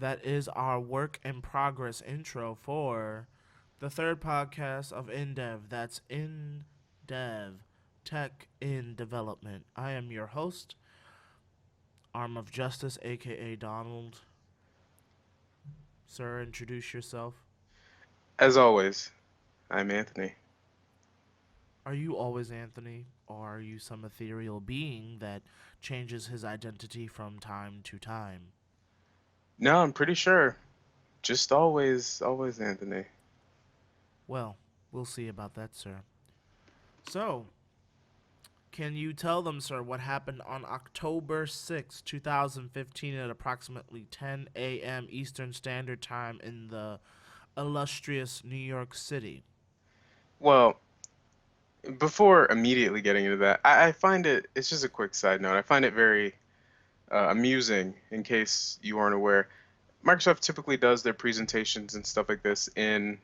That is our work in progress intro for the third podcast of InDev. That's InDev, Tech in Development. I am your host, ArmofJustice, a.k.a. Donald. Sir, introduce yourself. As always, I'm Anthony. Are you always Anthony, or are you some ethereal being that changes his identity from time to time? No, I'm pretty sure. Just always Anthony. Well, we'll see about that, sir. So, can you tell them, sir, what happened on October 6th, 2015 at approximately 10 a.m. Eastern Standard Time in the illustrious New York City? Well, before immediately getting into that, I find it's just a quick side note. I find it very amusing, in case you aren't aware. Microsoft typically does their presentations and stuff like this in,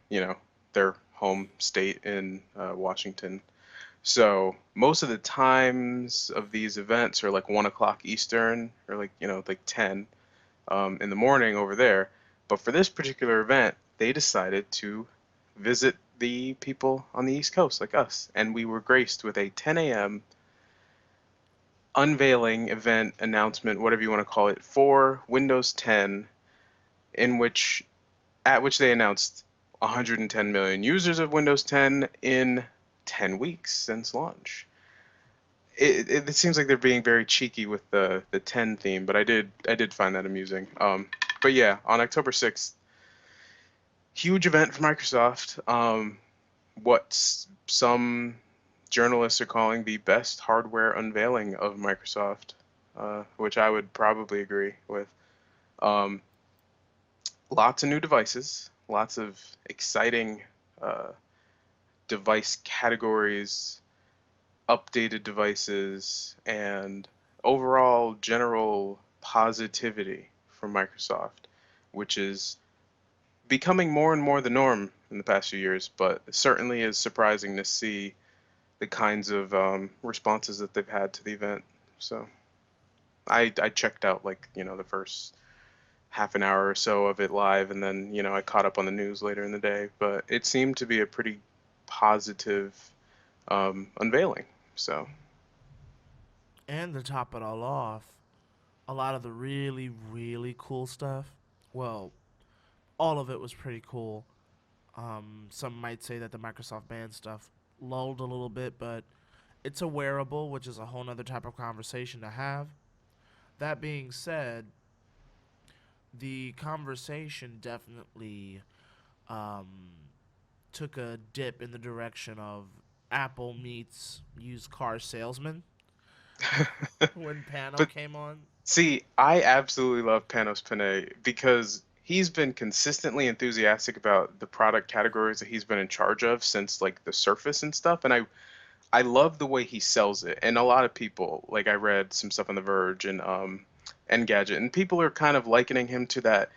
their home state in Washington. So most of the times of these events are like 1 o'clock Eastern or like 10 in the morning over there. But for this particular event, they decided to visit the people on the East Coast, like us. And we were graced with a 10 a.m. unveiling event announcement, whatever you want to call it, for Windows 10, in which at which they announced 110 million users of Windows 10 in 10 weeks since launch. It seems like they're being very cheeky with the 10 theme, but I did find that amusing. But yeah, on October 6th, huge event for Microsoft. What some journalists are calling the best hardware unveiling of Microsoft, which I would probably agree with. Um, Lots of new devices, lots of exciting uh, device categories, updated devices, and overall general positivity from Microsoft, which is becoming more and more the norm in the past few years, but it certainly is surprising to see the kinds of responses that they've had to the event. So I checked out the first half an hour or so of it live, and then I caught up on the news later in the day. But it seemed to be a pretty positive unveiling. So And to top it all off, a lot of the really, really cool stuff, well, all of it was pretty cool. Some might say that the Microsoft Band stuff lulled a little bit, but it's a wearable, which is a whole nother type of conversation to have. That being said, the conversation definitely um, took a dip in the direction of Apple meets used car salesman when Pano but came on. see, I absolutely love Panos Panay because he's been consistently enthusiastic about the product categories that he's been in charge of since like the Surface and stuff, and I love the way he sells it. And a lot of people, like I read some stuff on The Verge and Engadget, and people are kind of likening him to that,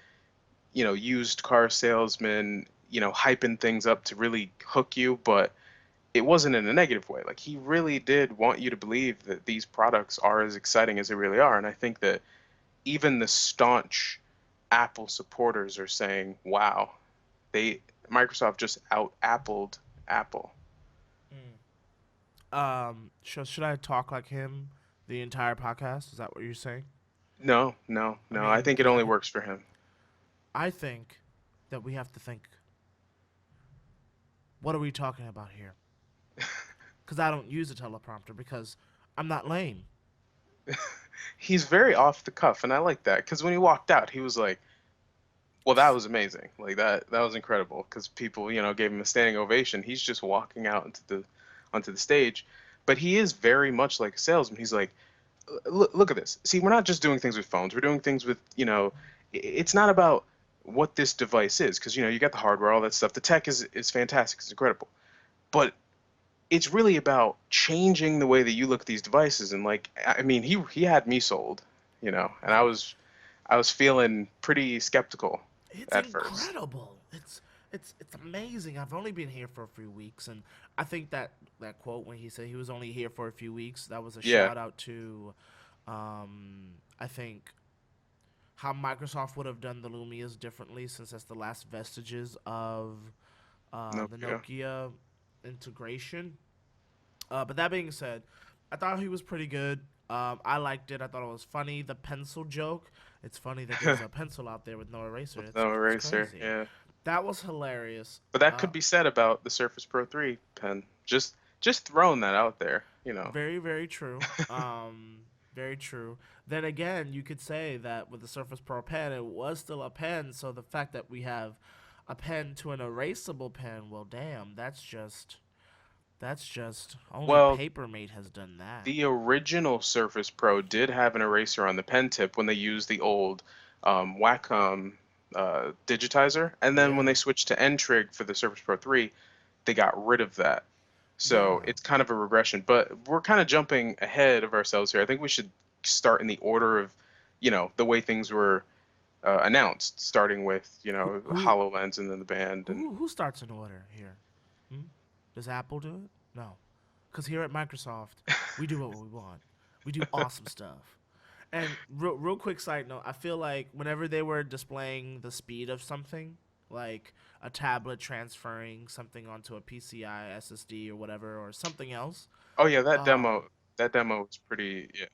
used car salesman, hyping things up to really hook you, but it wasn't in a negative way. Like he really did want you to believe that these products are as exciting as they really are. And I think that even the staunch Apple supporters are saying, "Wow, they Microsoft just out Appled Apple." Should I talk like him the entire podcast? Is that what you're saying? No, no, I no. I mean, think it only works for him. I think that we have to think, what are we talking about here? Because I don't use a teleprompter because I'm not lame. He's very off the cuff, and I like that because when he walked out, he was like, "Well, that was amazing. Like that was incredible." Because people, gave him a standing ovation. He's just walking out onto the stage, but he is very much like a salesman. He's like, Look at this. See, we're not just doing things with phones. We're doing things with, it's not about what this device is because you got the hardware, all that stuff. The tech is fantastic. It's incredible, but it's really about changing the way that you look at these devices. And like, I mean, he had me sold, and I was feeling pretty skeptical It's at first. incredible. It's amazing. I've only been here for a few weeks, and I think that quote when he said he was only here for a few weeks, that was a Yeah. shout out to, I think how Microsoft would have done the Lumias differently, since that's the last vestiges of the Nokia. Nokia integration. But that being said, I thought he was pretty good. I liked it. I thought it was funny. The pencil joke. It's funny that there's a pencil out there with no eraser. With no It's eraser, crazy. yeah. That was hilarious. But that could be said about the Surface Pro 3 pen. Just throwing that out there, you know. Very, very true. Very true. Then again, you could say that with the Surface Pro pen, it was still a pen. So the fact that we have a pen to an erasable pen, well, damn, that's just only Well, Papermate has done that. the original Surface Pro did have an eraser on the pen tip when they used the old Wacom digitizer, and then when Yeah, they switched to N-Trig for the Surface Pro 3, they got rid of that. So yeah. it's kind of a regression, but we're kind of jumping ahead of ourselves here. I think we should start in the order of, the way things were announced, starting with, Who who HoloLens and then the band and who starts in order here? Hmm? Does Apple do it? No, because here at Microsoft, we do what we want. We do awesome stuff. And real quick side note, I feel like whenever they were displaying the speed of something, like a tablet transferring something onto a PCI SSD or whatever, or something else, oh yeah, that um, demo was pretty, yeah.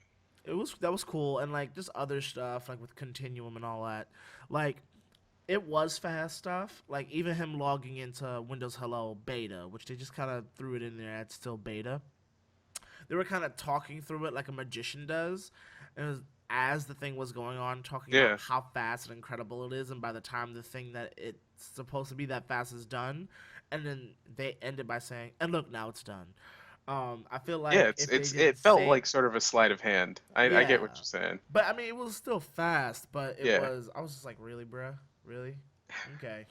that was cool. And like just other stuff, like with Continuum and all that, like it was fast stuff. Like even him logging into Windows Hello beta, which they just kind of threw it in there. It's still beta. They were kind of talking through it like a magician does, and it was, as the thing was going on, talking about Yeah. how fast and incredible it is, and by the time the thing that it's supposed to be that fast is done, and then they ended by saying, "And look, now it's done." I feel Yeah, like if they it didn't felt say, like sort of a sleight of hand. I get what yeah, you're saying. but I mean, it was still fast, but it Yeah. was. I was just like, really, bruh, really, okay,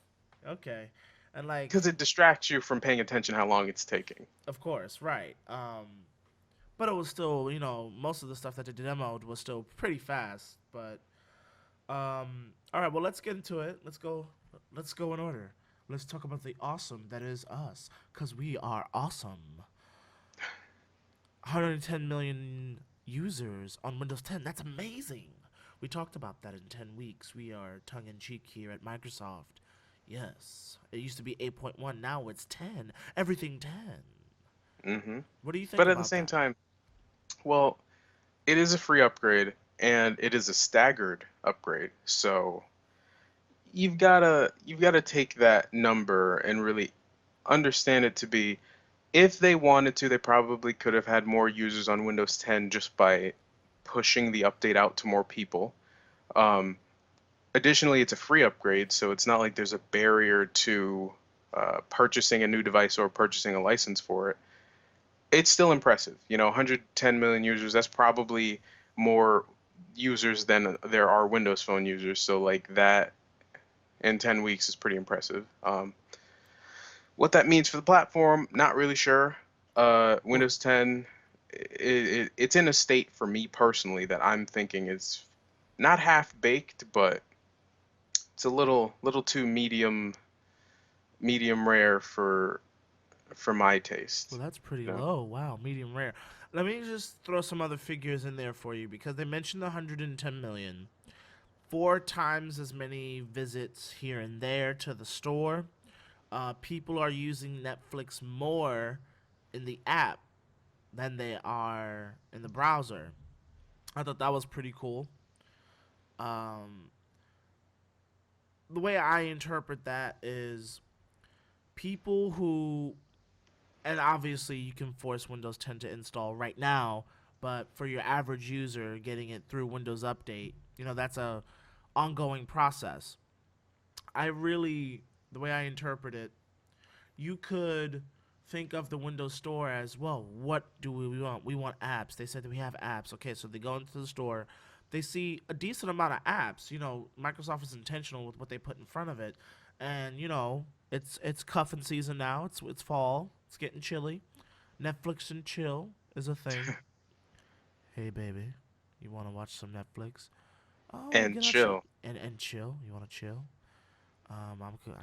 okay, and like, Because it distracts you from paying attention how long it's taking. of course, right. But it was still, most of the stuff that they demoed was still pretty fast. But all right, well, let's get into it. Let's go. Let's go in order. Let's talk about the awesome that is us, cause we are awesome. 110 million users on Windows 10. That's amazing. We talked about that in 10 weeks. We are tongue in cheek here at Microsoft. Yes, it used to be 8.1. Now it's 10. Everything 10. Hmm. What do you think But at the about same that? time, well, it is a free upgrade and it is a staggered upgrade. So you've gotta take that number and really understand it to be, if they wanted to, they probably could have had more users on Windows 10 just by pushing the update out to more people. Um, Additionally, it's a free upgrade, so it's not like there's a barrier to purchasing a new device or purchasing a license for it. It's still impressive. 110 million users, that's probably more users than there are Windows Phone users. So, like, that in 10 weeks is pretty impressive. What that means for the platform, not really sure. Well, Windows 10, it's in a state for me personally that I'm thinking is not half baked, but it's a little too medium rare for my Well, taste. that's pretty You know? low. Wow, medium rare. Let me just throw some other figures in there for you because they mentioned the 110 million. Four times as many visits here and there to the store. People are using Netflix more in the app than they are in the browser. I thought that was pretty cool. Um, the way I interpret that is people who, and obviously you can force Windows 10 to install right now, but for your average user getting it through Windows Update, that's a ongoing process. The way I interpret it, you could think of the Windows Store as, well, what do we want? We want apps. They said that we have apps. Okay, so they go into the store, they see a decent amount of apps. Microsoft is intentional with what they put in front of it, and it's cuffing season now. It's fall. It's getting chilly. Netflix and chill is a thing. Hey baby, you want to watch some Netflix? Oh, And get out your chill. and chill. You want to chill? I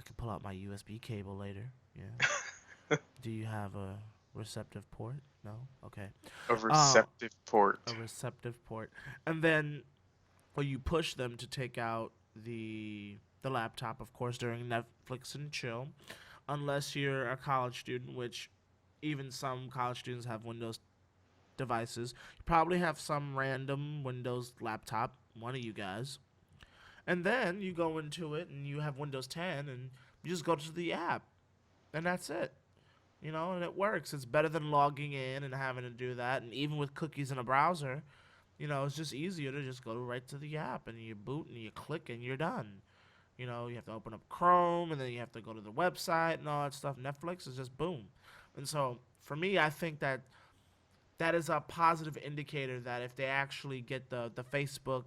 can pull out my USB cable later. Yeah. Do you have a receptive port? No. Okay. A Uh, receptive port. a receptive port, and then or you push them to take out the laptop, of course, during Netflix and chill, unless you're a college student, which even some college students have Windows devices. You probably have some random Windows laptop, one of you guys. And then you go into it and you have Windows 10 and you just go to the app and that's it. You know, and it works. It's better than logging in and having to do that. And even with cookies in a browser, it's just easier to just go right to the app and you boot and you click and you're done. You have to open up Chrome and then you have to go to the website and all that stuff. Netflix is just boom. And so for me, I think that is a positive indicator that if they actually get the Facebook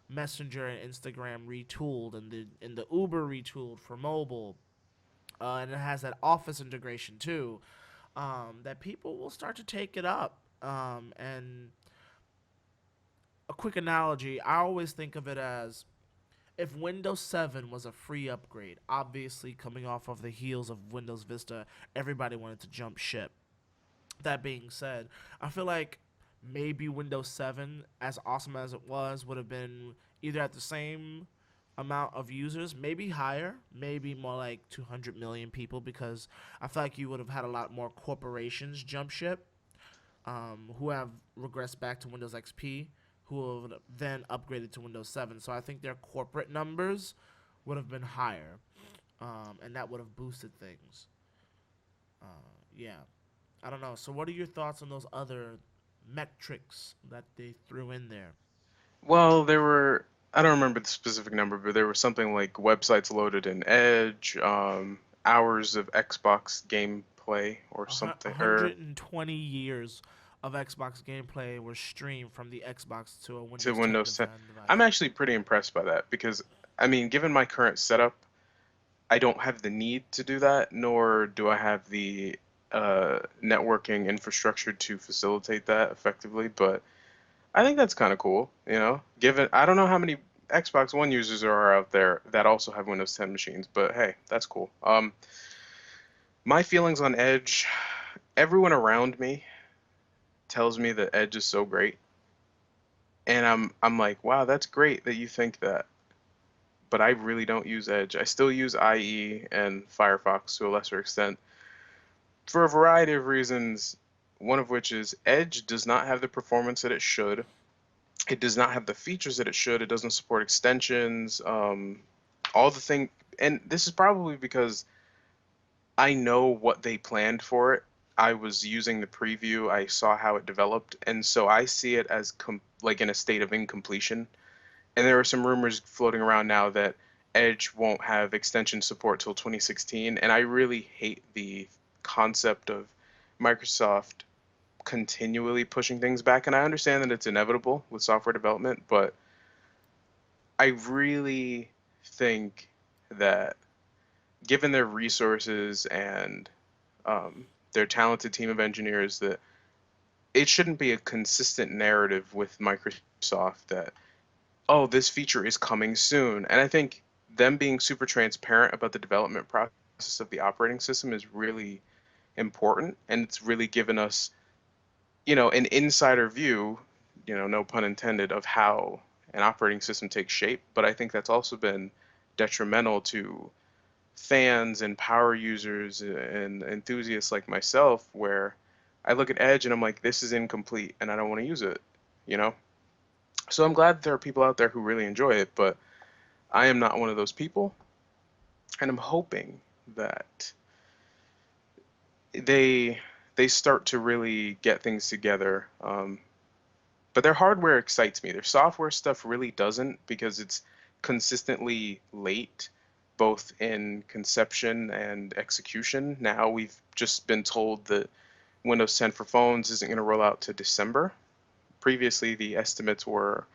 Messenger and Instagram retooled and the Uber retooled for mobile, and it has that Office integration too, that people will start to take it up. And a quick analogy, I always think of it as if Windows 7 was a free upgrade, obviously coming off of the heels of Windows Vista, everybody wanted to jump ship. That being said, I feel like maybe Windows 7, as awesome as it was, would have been either at the same amount of users, maybe higher, maybe more like 200 million people, because I feel like you would have had a lot more corporations jump ship, who have regressed back to Windows XP, who have then upgraded to Windows 7. So I think their corporate numbers would have been higher, and that would have boosted things. Yeah. I don't know. So, what are your thoughts on those other metrics that they threw in there? Well, there were, I don't remember the specific number, but there was something like websites loaded in Edge, hours of Xbox gameplay or something, or 120 years of Xbox gameplay were streamed from the Xbox to a to Windows 10 Windows 10. I'm device. actually pretty impressed by that because, I mean, given my current setup, I don't have the need to do that, nor do I have the networking infrastructure to facilitate that effectively. But I think that's kind of cool, Given I don't know how many Xbox One users there are out there that also have Windows 10 machines, but hey, that's cool. My feelings on Edge, everyone around me tells me that Edge is so great, and I'm like, wow, that's great that you think that, but I really don't use Edge. I still use IE and Firefox to a lesser extent for a variety of reasons. One of which is Edge does not have the performance that it should. It does not have the features that it should. It doesn't support extensions, all the thing. And this is probably because I know what they planned for it. I was using the preview. I saw how it developed, and so I see it as like in a state of incompletion. And there are some rumors floating around now that Edge won't have extension support till 2016, and I really hate the concept of Microsoft continually pushing things back. And I understand that it's inevitable with software development, but I really think that given their resources and their talented team of engineers, that it shouldn't be a consistent narrative with Microsoft that, oh, this feature is coming soon. And I think them being super transparent about the development process of the operating system is really important. And it's really given us, an insider view, no pun intended, of how an operating system takes shape. But I think that's also been detrimental to fans and power users and enthusiasts like myself, where I look at Edge and I'm like, this is incomplete and I don't want to use it, you know? So I'm glad there are people out there who really enjoy it, but I am not one of those people. And I'm hoping that they they start to really get things together. But their hardware excites me. Their software stuff really doesn't because it's consistently late, both in conception and execution. Now we've just been told that Windows 10 for phones isn't going to roll out to December. Previously, the estimates were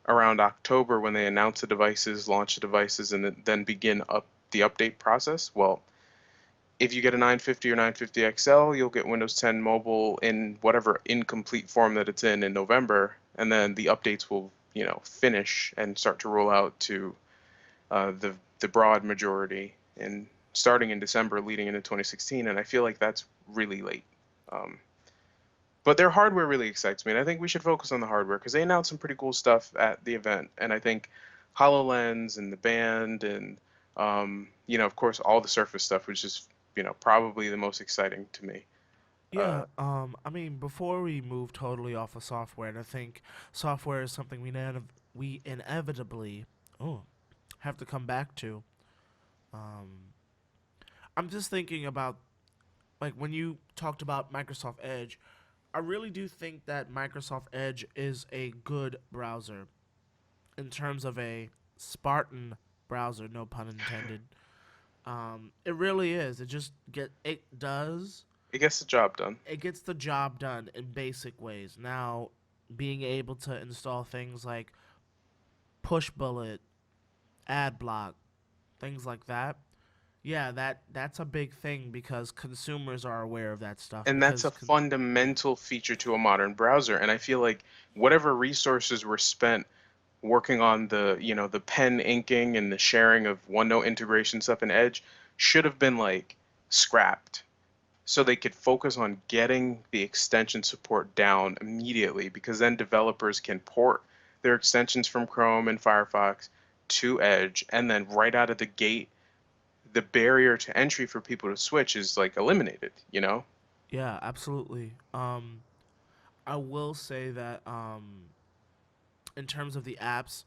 around October when they announce the devices, launch the devices, and then begin up the update process. Well, if you get a 950 or 950 XL, you'll get Windows 10 Mobile in whatever incomplete form that it's in November, and then the updates will, finish and start to roll out to the broad majority in starting in December, leading into 2016. And I feel like that's really late. Um, But their hardware really excites me, and I think we should focus on the hardware because they announced some pretty cool stuff at the event. And I think HoloLens and the band and of course, all the Surface stuff, which is probably the most exciting to me. Yeah, I mean, before we move totally off of software, and I think software is something we inevitably oh have to come back to. Um, I'm just thinking about like when you talked about Microsoft Edge, I really do think that Microsoft Edge is a good browser in terms of a Spartan browser, no pun intended. It really is. It gets the job done. It gets the job done in basic ways. Now, being able to install things like push bullet, ad block, things like that. Yeah, that's a big thing because consumers are aware of that stuff And that's a yeah. fundamental feature to a modern browser. And I feel like whatever resources were spent working on the pen inking and the sharing of OneNote integration stuff in Edge should have been like scrapped so they could focus on getting the extension support down immediately because then developers can port their extensions from Chrome and Firefox to Edge and then right out of the gate the barrier to entry for people to switch is like eliminated, you know? Yeah, absolutely. I will say that in terms of the apps,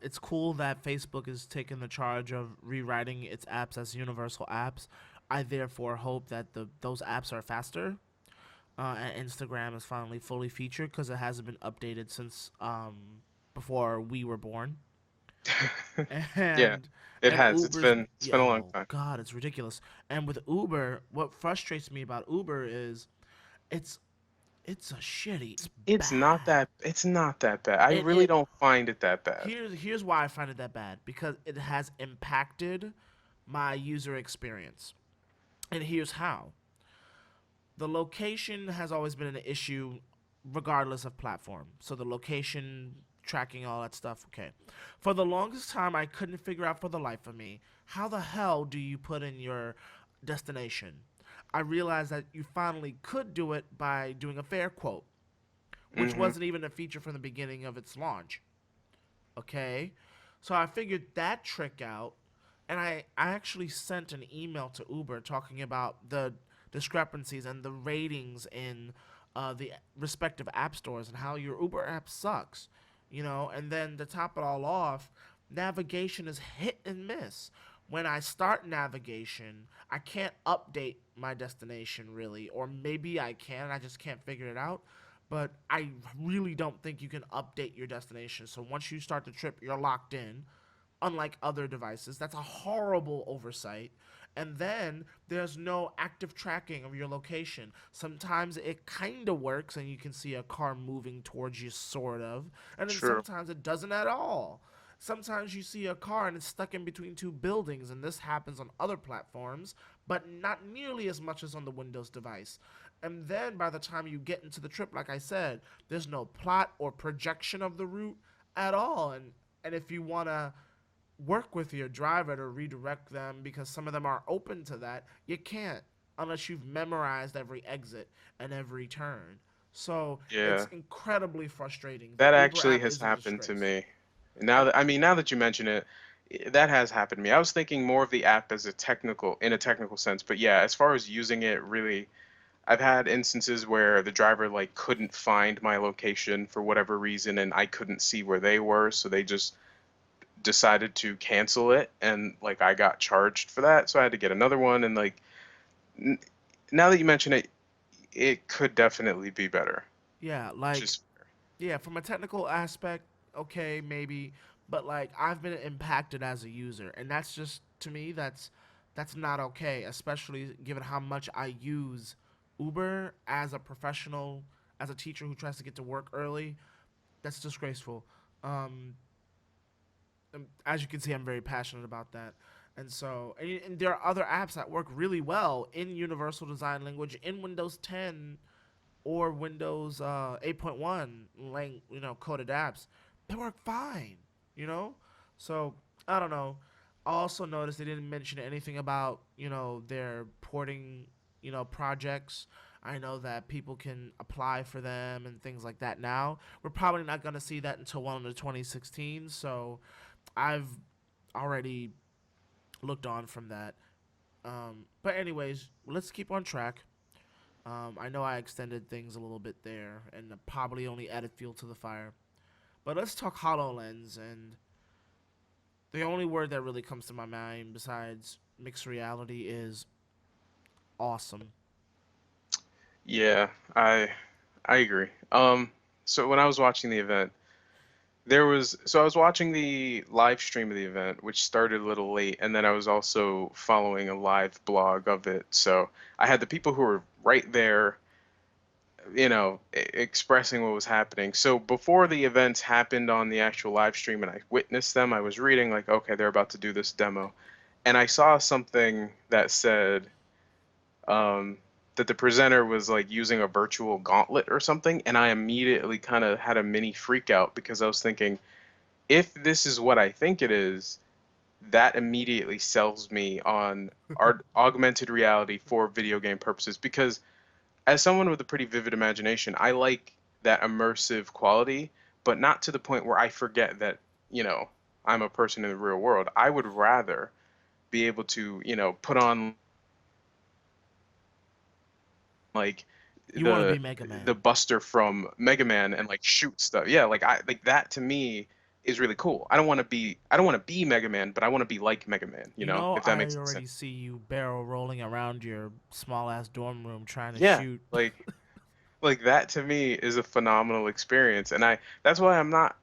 it's cool that Facebook is taking the charge of rewriting its apps as universal apps. I therefore hope that those apps are faster. And Instagram is finally fully featured because it hasn't been updated since before we were born. Yeah, And it and has. Uber's It's been a long yo time. God, it's ridiculous. And with Uber, what frustrates me about Uber is it's it's a shitty. It's bad. It's not that bad. I really It don't find it that bad. here's why I find it that bad because it has impacted my user experience. And here's how. The location has always been an issue regardless of platform. So the location tracking all that stuff, okay. For the longest time I couldn't figure out for the life of me how the hell do you put in your destination. I realized that you finally could do it by doing a fare quote, which Hmm. wasn't even a feature from the beginning of its launch. Okay? So I figured that trick out, and I actually sent an email to Uber talking about the discrepancies and the ratings in the respective app stores and how your Uber app sucks, you know. And then to top it all off, navigation is hit and miss. When I start navigation, I can't update my destination really, or maybe I can, I just can't figure it out. But I really don't think you can update your destination. So once you start the trip, you're locked in, unlike other devices. That's a horrible oversight. And then there's no active tracking of your location. Sometimes it kind of works and you can see a car moving towards you, sort of. And then True. sometimes it doesn't at all. Sometimes you see a car and it's stuck in between two buildings, and this happens on other platforms, but not nearly as much as on the Windows device. And then by the time you get into the trip, like I said, there's no plot or projection of the route at all. And if you want to work with your driver to redirect them because some of them are open to that, you can't unless you've memorized every exit and every turn. So it's Yeah. incredibly frustrating. The That Uber actually app has is a happened to disgrace. me. Now that you mention it, that has happened to me. I was thinking more of the app as in a technical sense, but yeah, as far as using it, really, I've had instances where the driver like couldn't find my location for whatever reason, and I couldn't see where they were, so they just decided to cancel it, and like I got charged for that, so I had to get another one, and like n now that you mention it, it could definitely be better. Yeah, Which like is yeah, from a technical aspect, okay, maybe, but like I've been impacted as a user, and that's just to me that's not okay, especially given how much I use Uber as a professional, as a teacher who tries to get to work early. That's disgraceful. Um, as you can see, I'm very passionate about that. And so, and there are other apps that work really well in Universal Design Language in Windows 10 or Windows 8.1, coded apps. They work fine, you know? So, I don't know. I also noticed they didn't mention anything about, their porting, projects. I know that people can apply for them and things like that now. We're probably not going to see that until one of the 2016, so I've already looked on from that. But anyways, let's keep on track. I know I extended things a little bit there and probably only added fuel to the fire. But let's talk HoloLens. And the only word that really comes to my mind besides mixed reality is awesome. Yeah, I agree. So when I was watching the event, I was watching the live stream of the event, which started a little late, and then I was also following a live blog of it. So I had the people who were right there, expressing what was happening. So before the events happened on the actual live stream and I witnessed them, I was reading like, okay, they're about to do this demo, and I saw something that said um, that the presenter was like using a virtual gauntlet or something, and I immediately kind of had a mini freak out because I was thinking, if this is what I think it is, that immediately sells me on augmented reality for video game purposes. Because as someone with a pretty vivid imagination, I like that immersive quality, but not to the point where I forget that, you know, I'm a person in the real world. I would rather be able to, put on like You want to the be Mega the Man. Buster from Mega Man and like shoot stuff. Yeah, I like that to me is really cool. I don't want to be Mega Man, but I want to be like Mega Man, You know, if that I makes any sense. already see you barrel rolling around your small ass dorm room trying to Yeah, shoot. like that to me is a phenomenal experience, and I that's why I'm not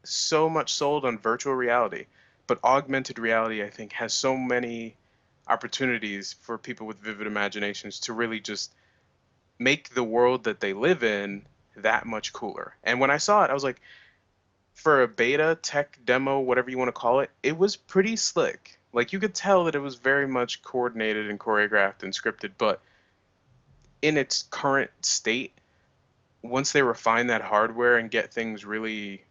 so much sold on virtual reality, but augmented reality I think has so many opportunities for people with vivid imaginations to really just make the world that they live in that much cooler. And when I saw it, I was like, for a beta tech demo, whatever you want to call it, it was pretty slick. Like you could tell that it was very much coordinated and choreographed and scripted, but in its current state, once they refine that hardware and get things really,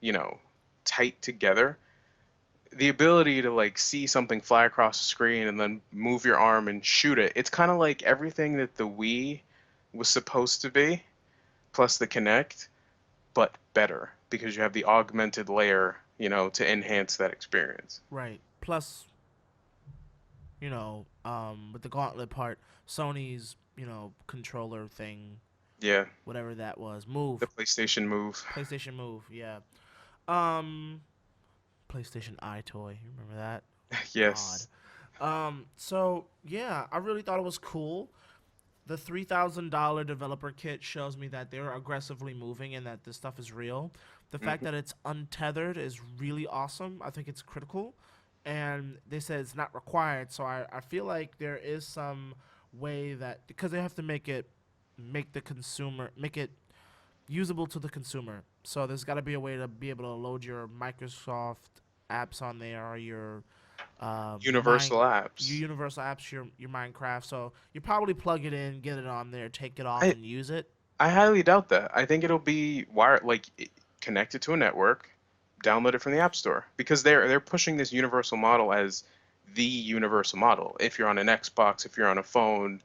you know, tight together, the ability to like see something fly across the screen and then move your arm and shoot it, it's kind of like everything that the Wii was supposed to be, plus the Kinect, but better because you have the augmented layer, to enhance that experience. Right. Plus, with the gauntlet part, Sony's, controller thing, Yeah, whatever that was, the Move, PlayStation Move. PlayStation Move, yeah. Um, PlayStation iToy, you remember that? Oh God. Yes. So yeah, I really thought it was cool. The $3,000 developer kit shows me that they're aggressively moving and that this stuff is real. The fact Hmm. that it's untethered is really awesome. I think it's critical. And they said it's not required. So I feel like there is some way that, because they have to make it usable to the consumer. So there's got to be a way to be able to load your Microsoft apps on there or your Universal your apps. universal apps, your Minecraft. So you probably plug it in, get it on there, take it off, I and use it. I highly doubt that. I think it'll be connected to a network, download it from the App Store because they're pushing this universal model as the universal model. If you're on an Xbox, if you're on a phone,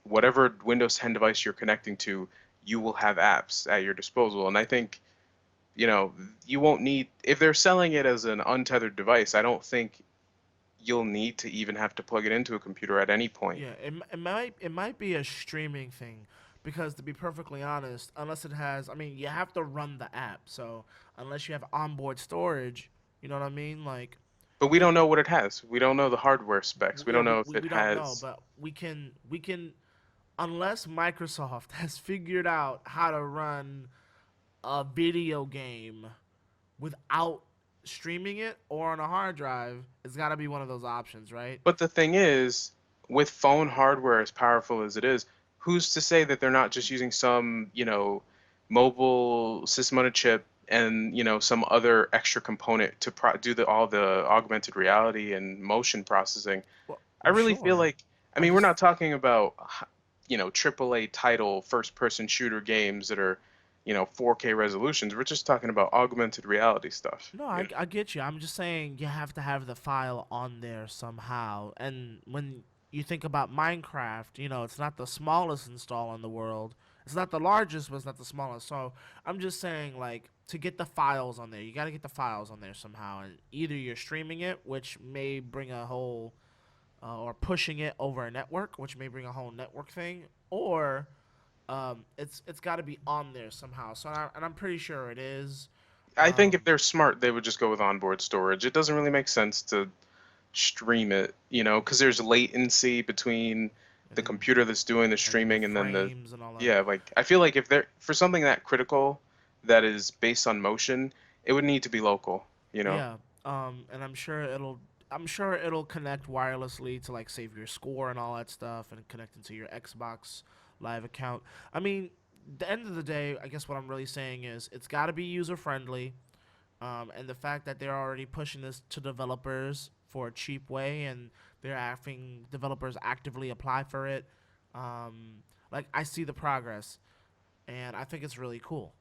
whatever Windows 10 device you're connecting to, you will have apps at your disposal. And I think, you won't need, if they're selling it as an untethered device, I don't think you'll need to even have to plug it into a computer at any point. Yeah, it might be a streaming thing because to be perfectly honest, unless it has, I mean, you have to run the app. So unless you have onboard storage, you know what I mean? Like, But we it, don't know what it has. We don't know the hardware specs. We yeah, don't we, know if we, it we don't know, has. but we can unless Microsoft has figured out how to run a video game without streaming it or on a hard drive, it's got to be one of those options, right? But the thing is, with phone hardware as powerful as it is, who's to say that they're not just using some, mobile system on a chip and, some other extra component to do all the augmented reality and motion processing? Well, I well, really feel sure. like, I I mean, we're just not talking about, AAA title first person shooter games that are, 4K resolutions. We're just talking about augmented reality stuff, No, I get you. I'm just saying you have to have the file on there somehow. And when you think about Minecraft, it's not the smallest install in the world. It's not the largest, but it's not the smallest. So I'm just saying, like, to get the files on there, you got to get the files on there somehow. And either you're streaming it, which may bring a whole, or pushing it over a network, which may bring a whole network thing, or it's got to be on there somehow. And I'm pretty sure it is. I think if Um, they're smart, they would just go with onboard storage. It doesn't really make sense to stream it, because there's latency between and the then computer that's doing the the streaming and then the, frames and all that. yeah, like I feel like if they're for something that critical that is based on motion, it would need to be local. Yeah. And I'm sure it'll connect wirelessly to like save your score and all that stuff and connect into your Xbox Live account. I mean, the end of the day, I guess what I'm really saying is it's got to be user friendly. And the fact that they're already pushing this to developers for a cheap way and they're having developers actively apply for it. Like I see the progress and I think it's really cool.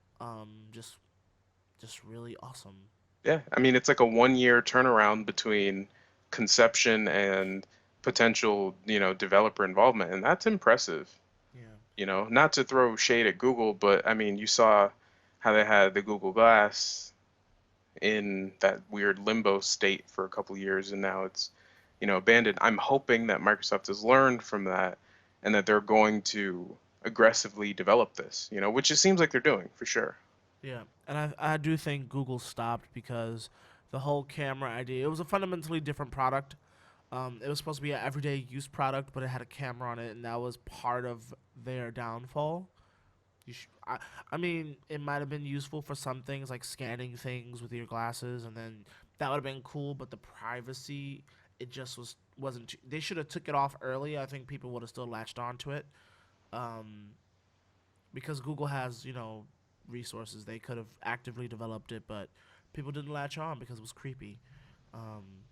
Just really awesome. Yeah, I mean, it's like a 1 year turnaround between conception and potential, developer involvement, and that's impressive. Yeah. Not to throw shade at Google, but I mean, you saw how they had the Google Glass in that weird limbo state for a couple years, and now it's, abandoned. I'm hoping that Microsoft has learned from that and that they're going to aggressively develop this, which it seems like they're doing for sure. Yeah, and I do think Google stopped because the whole camera idea. It was a fundamentally different product. It was supposed to be an everyday use product, but it had a camera on it, and that was part of their downfall. I mean, it might have been useful for some things like scanning things with your glasses, and then that would have been cool. But the privacy, it just wasn't. They should have took it off early. I think people would have still latched onto it. Um, because Google has resources, they could have actively developed it, but people didn't latch on because it was creepy. Um,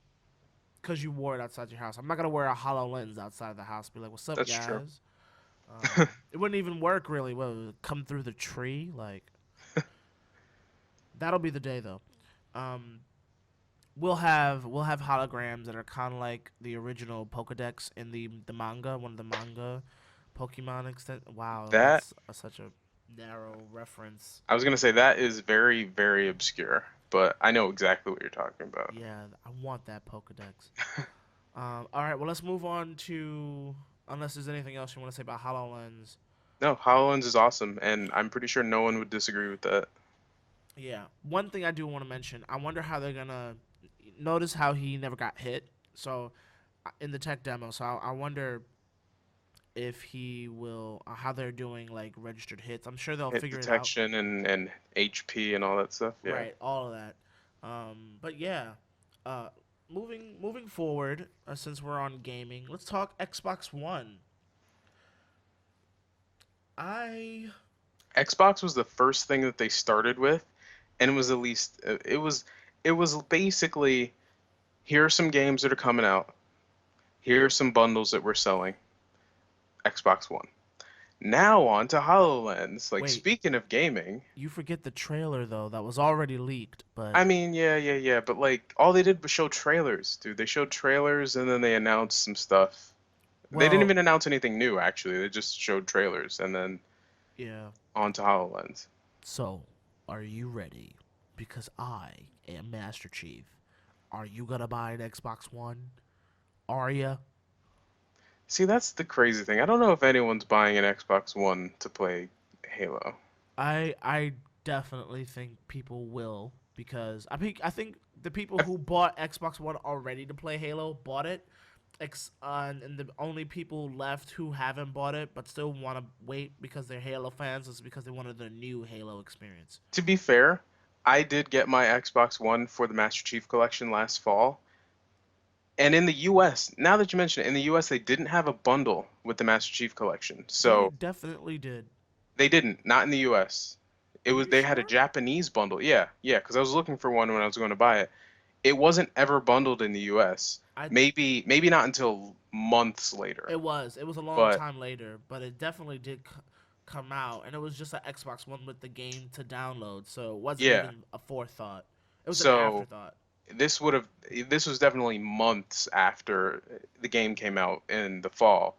because you wore it outside your house. I'm not gonna wear a Hololens outside the house. Be like, "What's up, That's true. guys?" It wouldn't even work really. What would it come through the tree? Like that'll be the day though. Um, we'll have holograms that are kind of like the original Pokedex in the manga, one of the manga Pokemon extent. Wow, That that's such a narrow reference. I was gonna say that is very, very obscure, but I know exactly what you're talking about. Yeah, I want that Pokedex. All right, well let's move on to unless there's anything else you want to say about Hololens. No, HoloLens is awesome, and I'm pretty sure no one would disagree with that. Yeah, one thing I do want to mention. I wonder how they're gonna notice how he never got hit. So in the tech demo, so I wonder if he will how they're doing like registered hits. I'm sure they'll Hit figure it out. detection and HP and all that stuff. Yeah. Right, all of that. But yeah, uh, moving forward, since we're on gaming, let's talk Xbox One. I Xbox was the first thing that they started with, and it was at least it was basically, here are some games that are coming out. Here are some bundles that we're selling. Xbox One. Now on to HoloLens. Like, wait. speaking of gaming, You forget the trailer though that was already leaked, but I mean, yeah, yeah, yeah, but like all they did was show trailers, dude. They showed trailers and then they announced some stuff. They didn't well, even announce anything new, actually. They just showed trailers and then yeah. on to HoloLens. So, are you ready? Because I am Master Chief. Are you gonna buy an Xbox One? Are ya? See, that's the crazy thing. I don't know if anyone's buying an Xbox One to play Halo. I definitely think people will because I think the people I've, who bought Xbox One already to play Halo bought it. And the only people left who haven't bought it but still want to wait because they're Halo fans is because they wanted the new Halo experience. to be fair, I did get my Xbox One for the Master Chief Collection last fall. And in the US, now that you mention it, in the US they didn't have a bundle with the Master Chief Collection. They So definitely did. they didn't, not in the US. It Are was you they had a sure? Japanese bundle. Yeah, yeah, because I was looking for one when I was going to buy it. It wasn't ever bundled in the US. I Maybe not until months later. It was a long But time later, but it definitely did come out, and it was just an Xbox One with the game to download, so it wasn't yeah. even a forethought. It was an So afterthought. this would have this was definitely months after the game came out in the fall.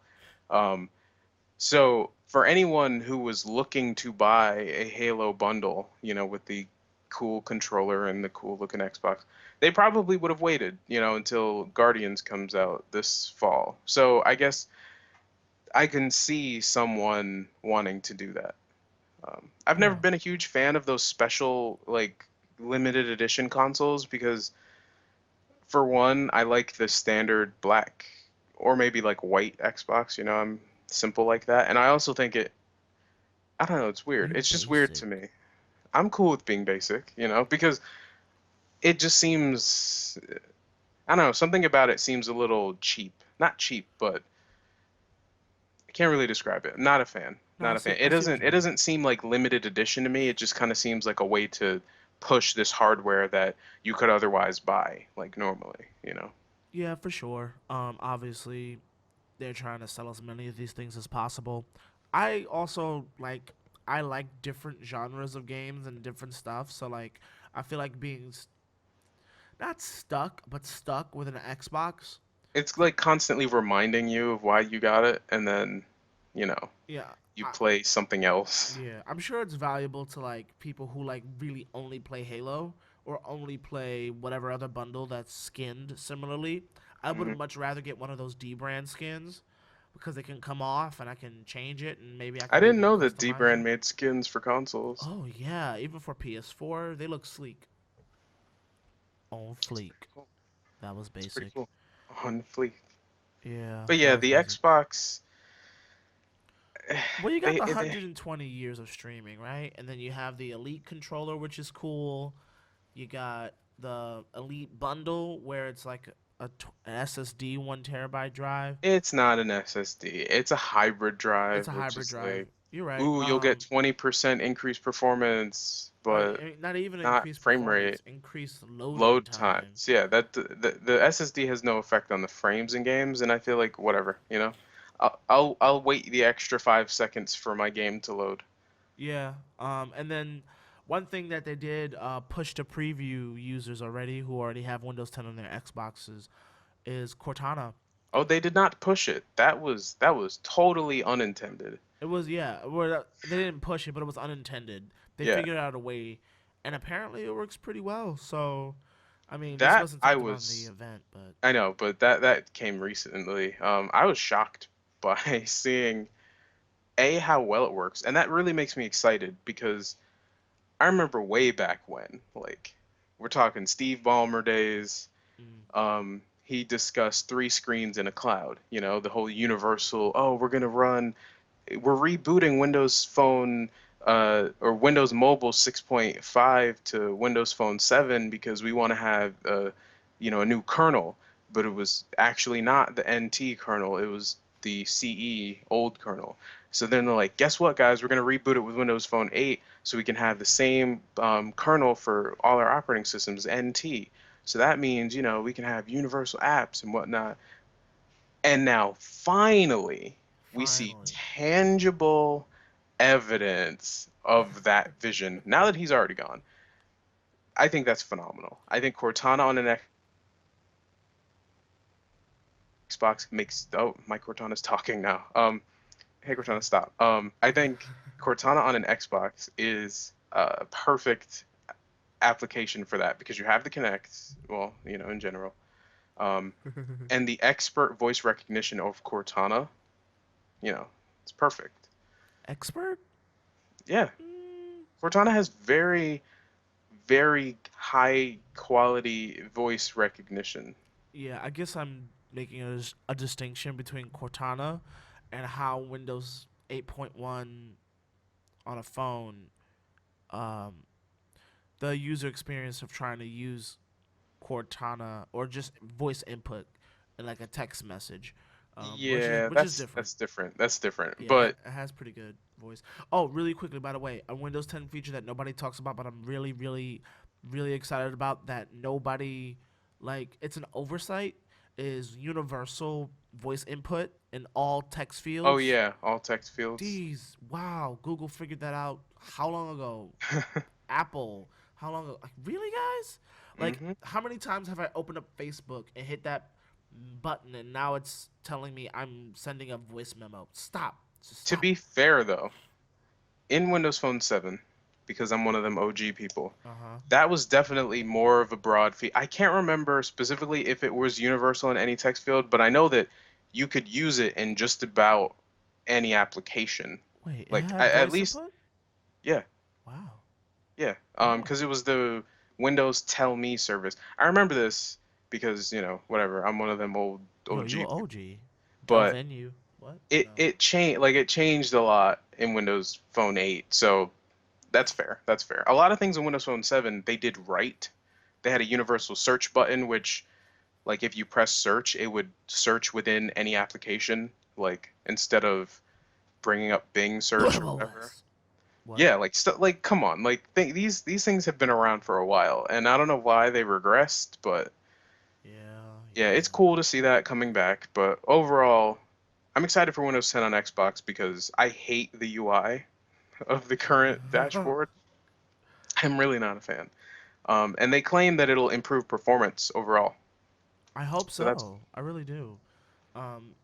Um, so for anyone who was looking to buy a Halo bundle, with the cool controller and the cool looking Xbox, they probably would have waited, until Guardians comes out this fall. So I guess I can see someone wanting to do that. I've never Yeah. been a huge fan of those special, like, limited edition consoles because, for one, I like the standard black or maybe like white Xbox. I'm simple like that. And I also think I don't know, it's weird. You It's just weird basic. to me. I'm cool with being basic, because it just seems, I don't know, something about it seems a little cheap. Not cheap, but I can't really describe it. Not a fan. No, Not a fan. It I see what doesn't you it mean. doesn't seem like limited edition to me. It just kind of seems like a way to push this hardware that you could otherwise buy like normally. Yeah, for sure. Obviously they're trying to sell as many of these things as possible. I also I like different genres of games and different stuff. So like I feel like being not stuck, but stuck with an Xbox. It's like constantly reminding you of why you got it, and then, you know, Yeah, you I, play something else. yeah. I'm sure it's valuable to like people who like really only play Halo or only play whatever other bundle that's skinned similarly. I would hmm much rather get one of those D brand skins because they can come off and I can change it and maybe I I can didn't even know that customize D-Brand it. made skins for consoles. Oh yeah, even for PS4, they look sleek. On It's pretty fleek. cool. That was It's pretty basic. cool. On fleek. Yeah, But that yeah, was the basic. Xbox, Well, you got they, the they 120 years of streaming, right? And then you have the Elite controller, which is cool. You got the Elite bundle, where it's like an SSD 1 terabyte drive. it's not an SSD. It's a hybrid It's drive, a which hybrid is drive. like, You're right. ooh, you'll get 20% increased performance, but Not even not increased frame rate. performance, increased loading Load time. times. Yeah, that the SSD has no effect on the frames in games, and I feel like whatever. I'll wait the extra 5 seconds for my game to load. Yeah. And then one thing that they did push to preview users already who already have Windows 10 on their Xboxes is Cortana. Oh, they did not push it. That was totally unintended. It was yeah. Well, they didn't push it, but it was unintended. They Yeah, figured out a way, and apparently it works pretty well. So, I mean, this that wasn't I talked about in the was event, but I know, but that came recently. I was shocked by seeing how well it works, and that really makes me excited because I remember way back when, like, we're talking Steve Ballmer days. mm, He discussed three screens in a cloud. The whole universal. Oh, we're rebooting Windows Phone or Windows Mobile 6.5 to Windows Phone 7 because we want to have a new kernel, but it was actually not the NT kernel. It was the CE old kernel. So then they're like, guess what, guys? We're going to reboot it with Windows Phone 8 so we can have the same kernel for all our operating systems, NT. So that means, we can have universal apps and whatnot. And now, finally, we see finally, tangible evidence of that vision. Now that he's already gone, I think that's phenomenal. I think Cortana on an Xbox makes. Oh, my Cortana's talking now. Hey Cortana, stop. I think Cortana on an Xbox is a perfect application for that because you have the Kinect. Well, in general, um, and the expert voice recognition of Cortana. It's perfect. expert. Yeah, Mm, Cortana has very, very high quality voice recognition. yeah, I guess I'm making a distinction between Cortana and how Windows 8.1 on a phone, um, the user experience of trying to use Cortana or just voice input in like a text message, Yeah, which is that's different. that's different. That's different. Yeah, But it has pretty good voice. Oh, really quickly, by the way, a Windows 10 feature that nobody talks about, but I'm really, really, really excited about that nobody like. It's an oversight. Is universal voice input in all text oh fields. yeah, all text fields. These wow, Google figured that out how long ago? Apple, how long ago? Like, really, guys? Like, Hmm. how many times have I opened up Facebook and hit that button and now it's telling me I'm sending a voice memo? Stop. Just To stop. be fair, though, in Windows Phone 7, because I'm one of them OG people, Uh huh. that was definitely more of a broad feed. I can't remember specifically if it was universal in any text field, but I know that you could use it in just about any application. Wait, it Like had at voice least, input? yeah, Wow. yeah. Oh. Because it was the Windows Tell Me service. I remember this because, whatever. I'm one of them old Yo, OG you a people. OG. But Delve you. What? it No. it changed like it changed a lot in Windows Phone 8. So that's fair. That's fair. A lot of things in Windows Phone 7 they did right. They had a universal search button, which, like, if you press search, it would search within any application, like, instead of bringing up Bing search or whatever. Hololens. What? Yeah, like, like, come on, like, these things have been around for a while, and I don't know why they regressed, but Yeah, yeah, it's yeah. cool to see that coming back. But overall, I'm excited for Windows 10 on Xbox because I hate the UI of the current dashboard. I'm really not a fan. And they claim that it'll improve performance overall. I hope So that's so. I really do. Um,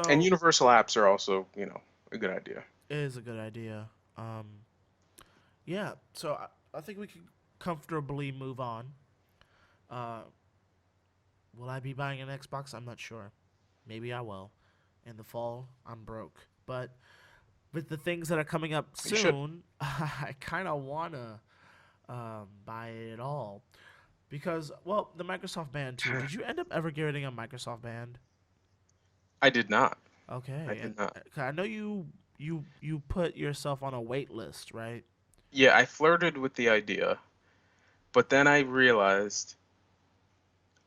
and so universal apps are also, a good idea. it is a good idea. Yeah. So I think we can comfortably move on. Uh, will I be buying an Xbox? I'm not sure. Maybe I will. In the fall, I'm broke. But with the things that are coming up You should. soon, I kind of wanna buy it all because, well, the Microsoft Band too. Did you end up ever getting a Microsoft Band? I did not. I Okay, and did not. I know you put yourself on a wait list, right? Yeah, I flirted with the idea, but then I realized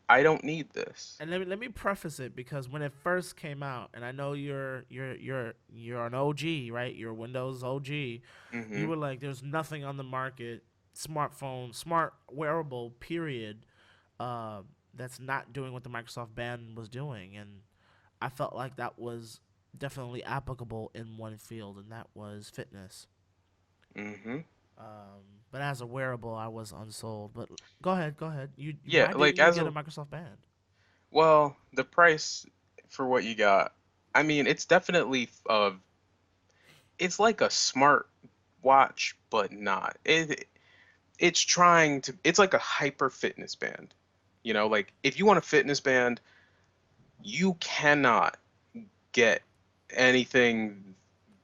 I don't need this. And let me preface it because when it first came out, and I know you're an OG, right? You're a Windows OG. You Hmm. were like, "There's nothing on the market, smartphone, smart wearable, period, uh, that's not doing what the Microsoft Band was doing." And I felt like that was definitely applicable in one field, and that was fitness. Hmm. But as a wearable, I was unsold. But go ahead, go ahead. Yeah, Why didn't like you as get a a Microsoft Band? well, the price for what you got. I mean, it's definitely it's like a smart watch, but not. It's trying to. It's like a hyper fitness band. Like if you want a fitness band, you cannot get anything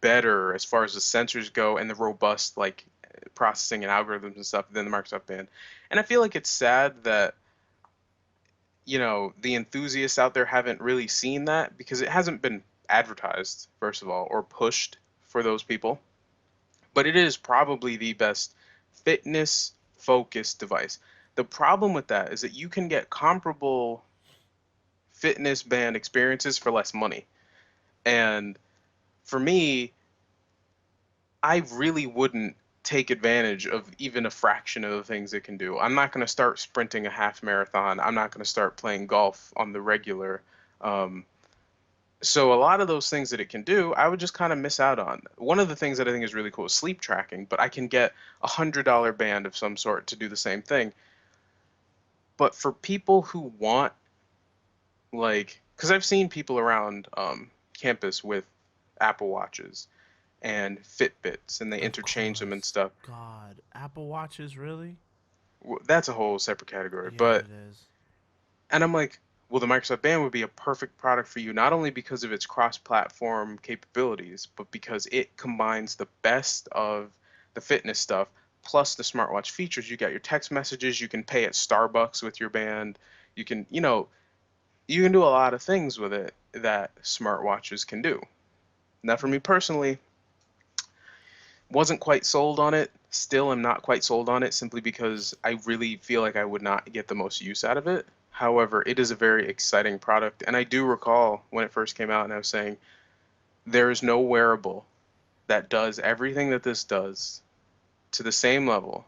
better as far as the sensors go and the robust like processing and algorithms and stuff than the Microsoft Band. And I feel like it's sad that the enthusiasts out there haven't really seen that because it hasn't been advertised first of all or pushed for those people. But it is probably the best fitness focused device. The problem with that is that you can get comparable fitness band experiences for less money. And for me, I really wouldn't take advantage of even a fraction of the things it can do. I'm not going to start sprinting a half marathon. I'm not going to start playing golf on the regular. Um, so a lot of those things that it can do, I would just kind of miss out on. One of the things that I think is really cool is sleep tracking, but I can get $100 band of some sort to do the same thing. But for people who want like, because I've seen people around campus with Apple Watches and Fitbits, and they Of interchange them and course. stuff. God, Apple Watches, really? That's a whole separate category. Yeah, But it is. and I'm like, well, the Microsoft Band would be a perfect product for you, not only because of its cross-platform capabilities, but because it combines the best of the fitness stuff plus the smartwatch features. You got your text messages, you can pay at Starbucks with your band, you can, you can do a lot of things with it that smartwatches can do. Now, for Yeah. me personally, wasn't quite sold on it. Still am not quite sold on it simply because I really feel like I would not get the most use out of it. However, it is a very exciting product. And I do recall when it first came out and I was saying, there is no wearable that does everything that this does to the same level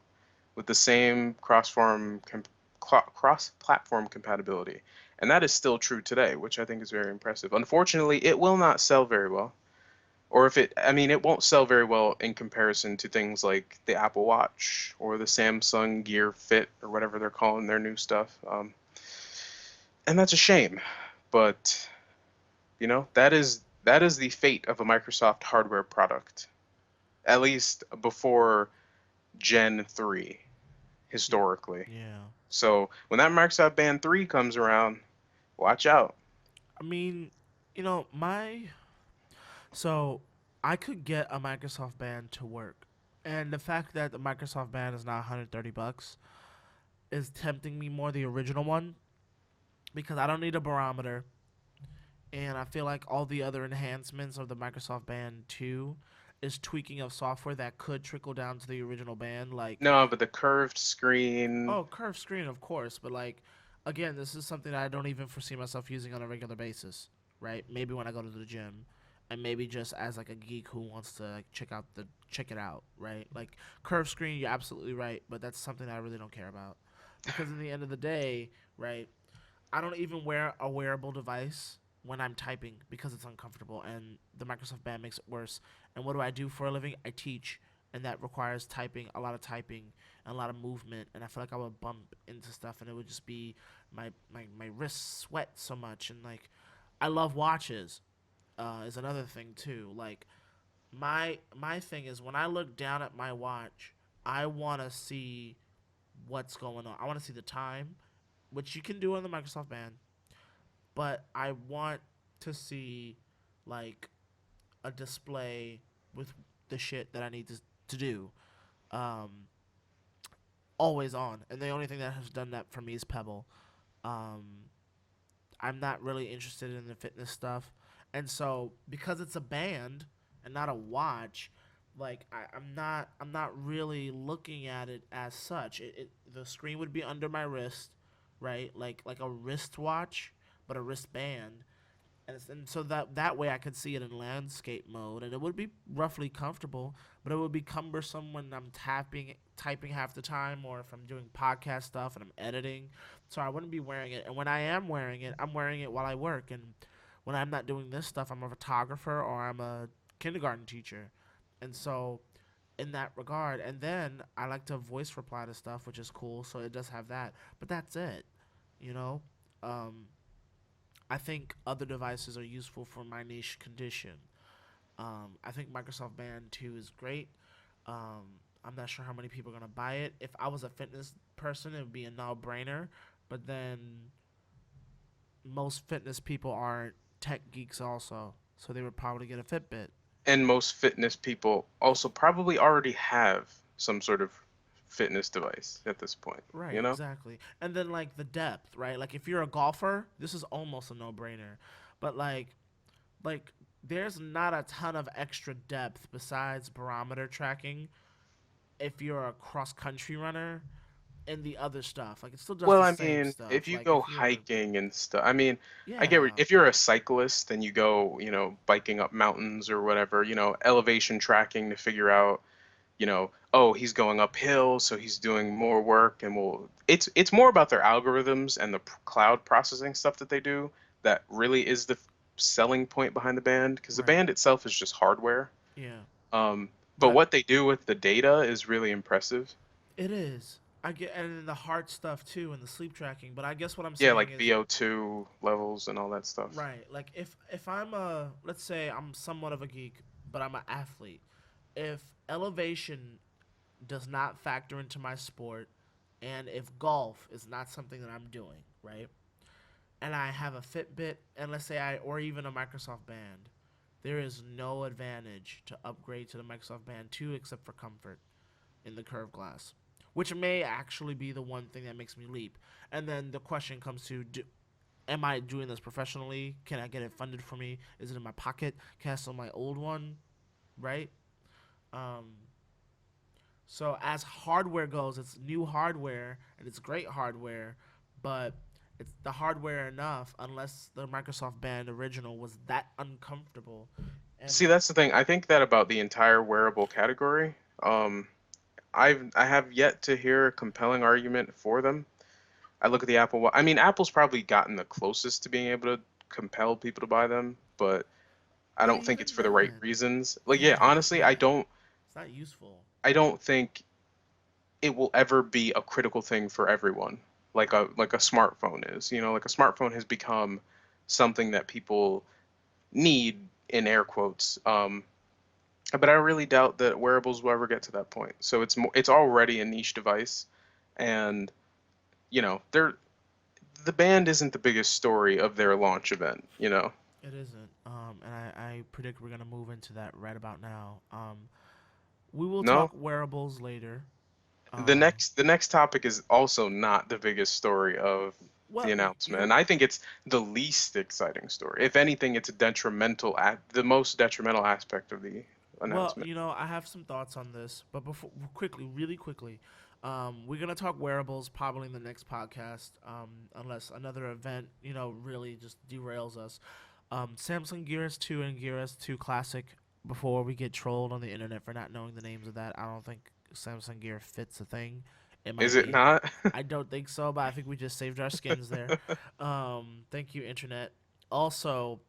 with the same cross-platform compatibility. And that is still true today, which I think is very impressive. Unfortunately, it will not sell very well Or if it, I mean, it won't sell very well in comparison to things like the Apple Watch or the Samsung Gear Fit or whatever they're calling their new stuff. And that's a shame. But that is the fate of a Microsoft hardware product, at least before Gen 3 Y- historically. Yeah. So when that Microsoft Band 3 comes around, watch out. I mean, my so I could get a Microsoft band to work. And the fact that the Microsoft band is now $130 is tempting me more the original one because I don't need a barometer and I feel like all the other enhancements of the Microsoft band 2 is tweaking of software that could trickle down to the original band like No, but the curved screen. oh, curved screen, of course, but like, again, this is something that I don't even foresee myself using on a regular basis, right? Maybe when I go to the gym, and maybe just as like a geek who wants to like check it out, right? Like curved screen, you're absolutely right, but that's something that I really don't care about, because in the end of the day, right? I don't even wear a wearable device when I'm typing because it's uncomfortable, and the Microsoft Band makes it worse. And what do I do for a living? I teach, and that requires typing, a lot of typing, and a lot of movement. And I feel like I would bump into stuff, and it would just be my wrists sweat so much. And like, I love watches. Is another thing too. Like my thing is when I look down at my watch, I want to see what's going on. I want to see the time, which you can do on the Microsoft Band, but I want to see like a display with the shit that I need to do. Um, always on, and the only thing that has done that for me is Pebble. Um, I'm not really interested in the fitness stuff, and so because it's a band and not a watch, like I'm not really looking at it as such. The screen would be under my wrist, right? Like a wristwatch, but a wristband, and so that way I could see it in landscape mode, and it would be roughly comfortable, but it would be cumbersome when I'm typing half the time, or if I'm doing podcast stuff and I'm editing. So I wouldn't be wearing it, and when I am wearing it, I'm wearing it while I work, and when I'm not doing this stuff, I'm a photographer or I'm a kindergarten teacher, and so in that regard, and then I like to voice reply to stuff, which is cool. So it does have that, but that's it, you know. Um, I think other devices are useful for my niche condition. I think Microsoft Band 2 is great. I'm not sure how many people are going to buy it. If I was a fitness person, it would be a no brainer. But then most fitness people aren't tech geeks, also. So they would probably get a Fitbit. And most fitness people also probably already have some sort of fitness device at this point, Right, you know? exactly. And then, like, the depth, right? Like, if you're a golfer, this is almost a no brainer. But, like there's not a ton of extra depth besides barometer tracking if you're a cross country runner and the other stuff. Like it still does Well, the I same mean, if stuff. you Like go if you're hiking and stuff, I mean, I get yeah. if you're a cyclist, then you go, biking up mountains or whatever, elevation tracking to figure out, oh, he's going uphill, so he's doing more work, and it's more about their algorithms and the cloud processing stuff that they do that really is the selling point behind the band, because the Right. band itself is just hardware. Yeah. Um, but But what they do with the data is really impressive. it is. I get and then the heart stuff too and the sleep tracking. But I guess what I'm Yeah, saying like is VO2 levels and all that stuff. right. Like if I'm a let's say I'm somewhat of a geek, but I'm an athlete. If elevation does not factor into my sport and if golf is not something that I'm doing, right? And I have a Fitbit and let's say I or even a Microsoft Band, there is no advantage to upgrade to the Microsoft Band 2 except for comfort in the curved glass, which may actually be the one thing that makes me leap. And then the question comes to am I doing this professionally? Can I get it funded for me? Is it in my pocket? Can I sell my old one? Right? Um, so as hardware goes, it's new hardware and it's great hardware, but it's the hardware enough unless the Microsoft Band original was that uncomfortable. And See, that's the thing. I think that about the entire wearable category. I have yet to hear a compelling argument for them. I look at the Apple Watch. I mean, Apple's probably gotten the closest to being able to compel people to buy them, but I But don't think it's even for the right then, reasons. Like, yeah, yeah, honestly, yeah, it's not useful. I don't think it will ever be a critical thing for everyone, like a smartphone is. You know, like a smartphone has become something that people need in air quotes. But I really doubt that wearables will ever get to that point. So it's already a niche device, and you know, the band isn't the biggest story of their launch event. You know, It isn't. And I predict we're gonna move into that right about now. We will no. talk wearables later. The Um, next topic is also not the biggest story of the well, announcement, you're and I think it's the least exciting story. If anything, it's a detrimental at the most detrimental aspect of the Well, announcement. I have some thoughts on this, but before quickly, really quickly, we're gonna talk wearables probably in the next podcast, unless another event, really just derails us. Samsung Gear S2 and Gear S2 Classic. Before we get trolled on the internet for not knowing the names of that, I don't think Samsung Gear fits a thing. It Is might it be. not? I don't think so, but I think we just saved our skins there. Thank you, internet. Also,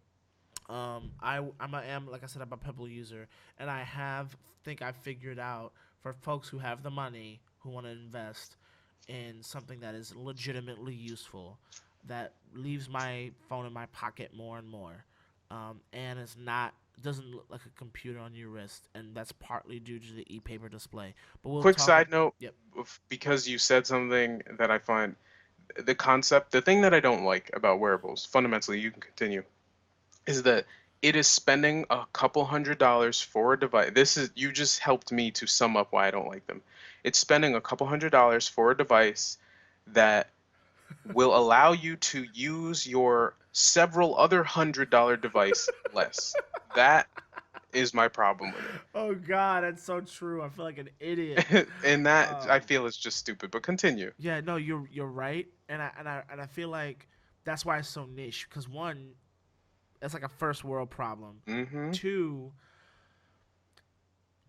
am like I said, I'm a Pebble user, and I figured out for folks who have the money who want to invest in something that is legitimately useful, that leaves my phone in my pocket more and more, and it's not doesn't look like a computer on your wrist, and that's partly due to the e-paper display. But we'll Quick talk. side note, Yep. because you said something that I find the thing that I don't like about wearables, fundamentally, you can continue, is that it is spending a couple $100s for a device. This is you just helped me to sum up why I don't like them. It's spending a couple $100s for a device that will allow you to use your several other $100 device less. That is my problem with Oh God, that's so true. I feel like an idiot. it. And that I Um, feel is just stupid, but continue. Yeah, no, you're right, and I feel like that's why it's so niche. Because one, it's like a first world problem. Mm-hmm. Two,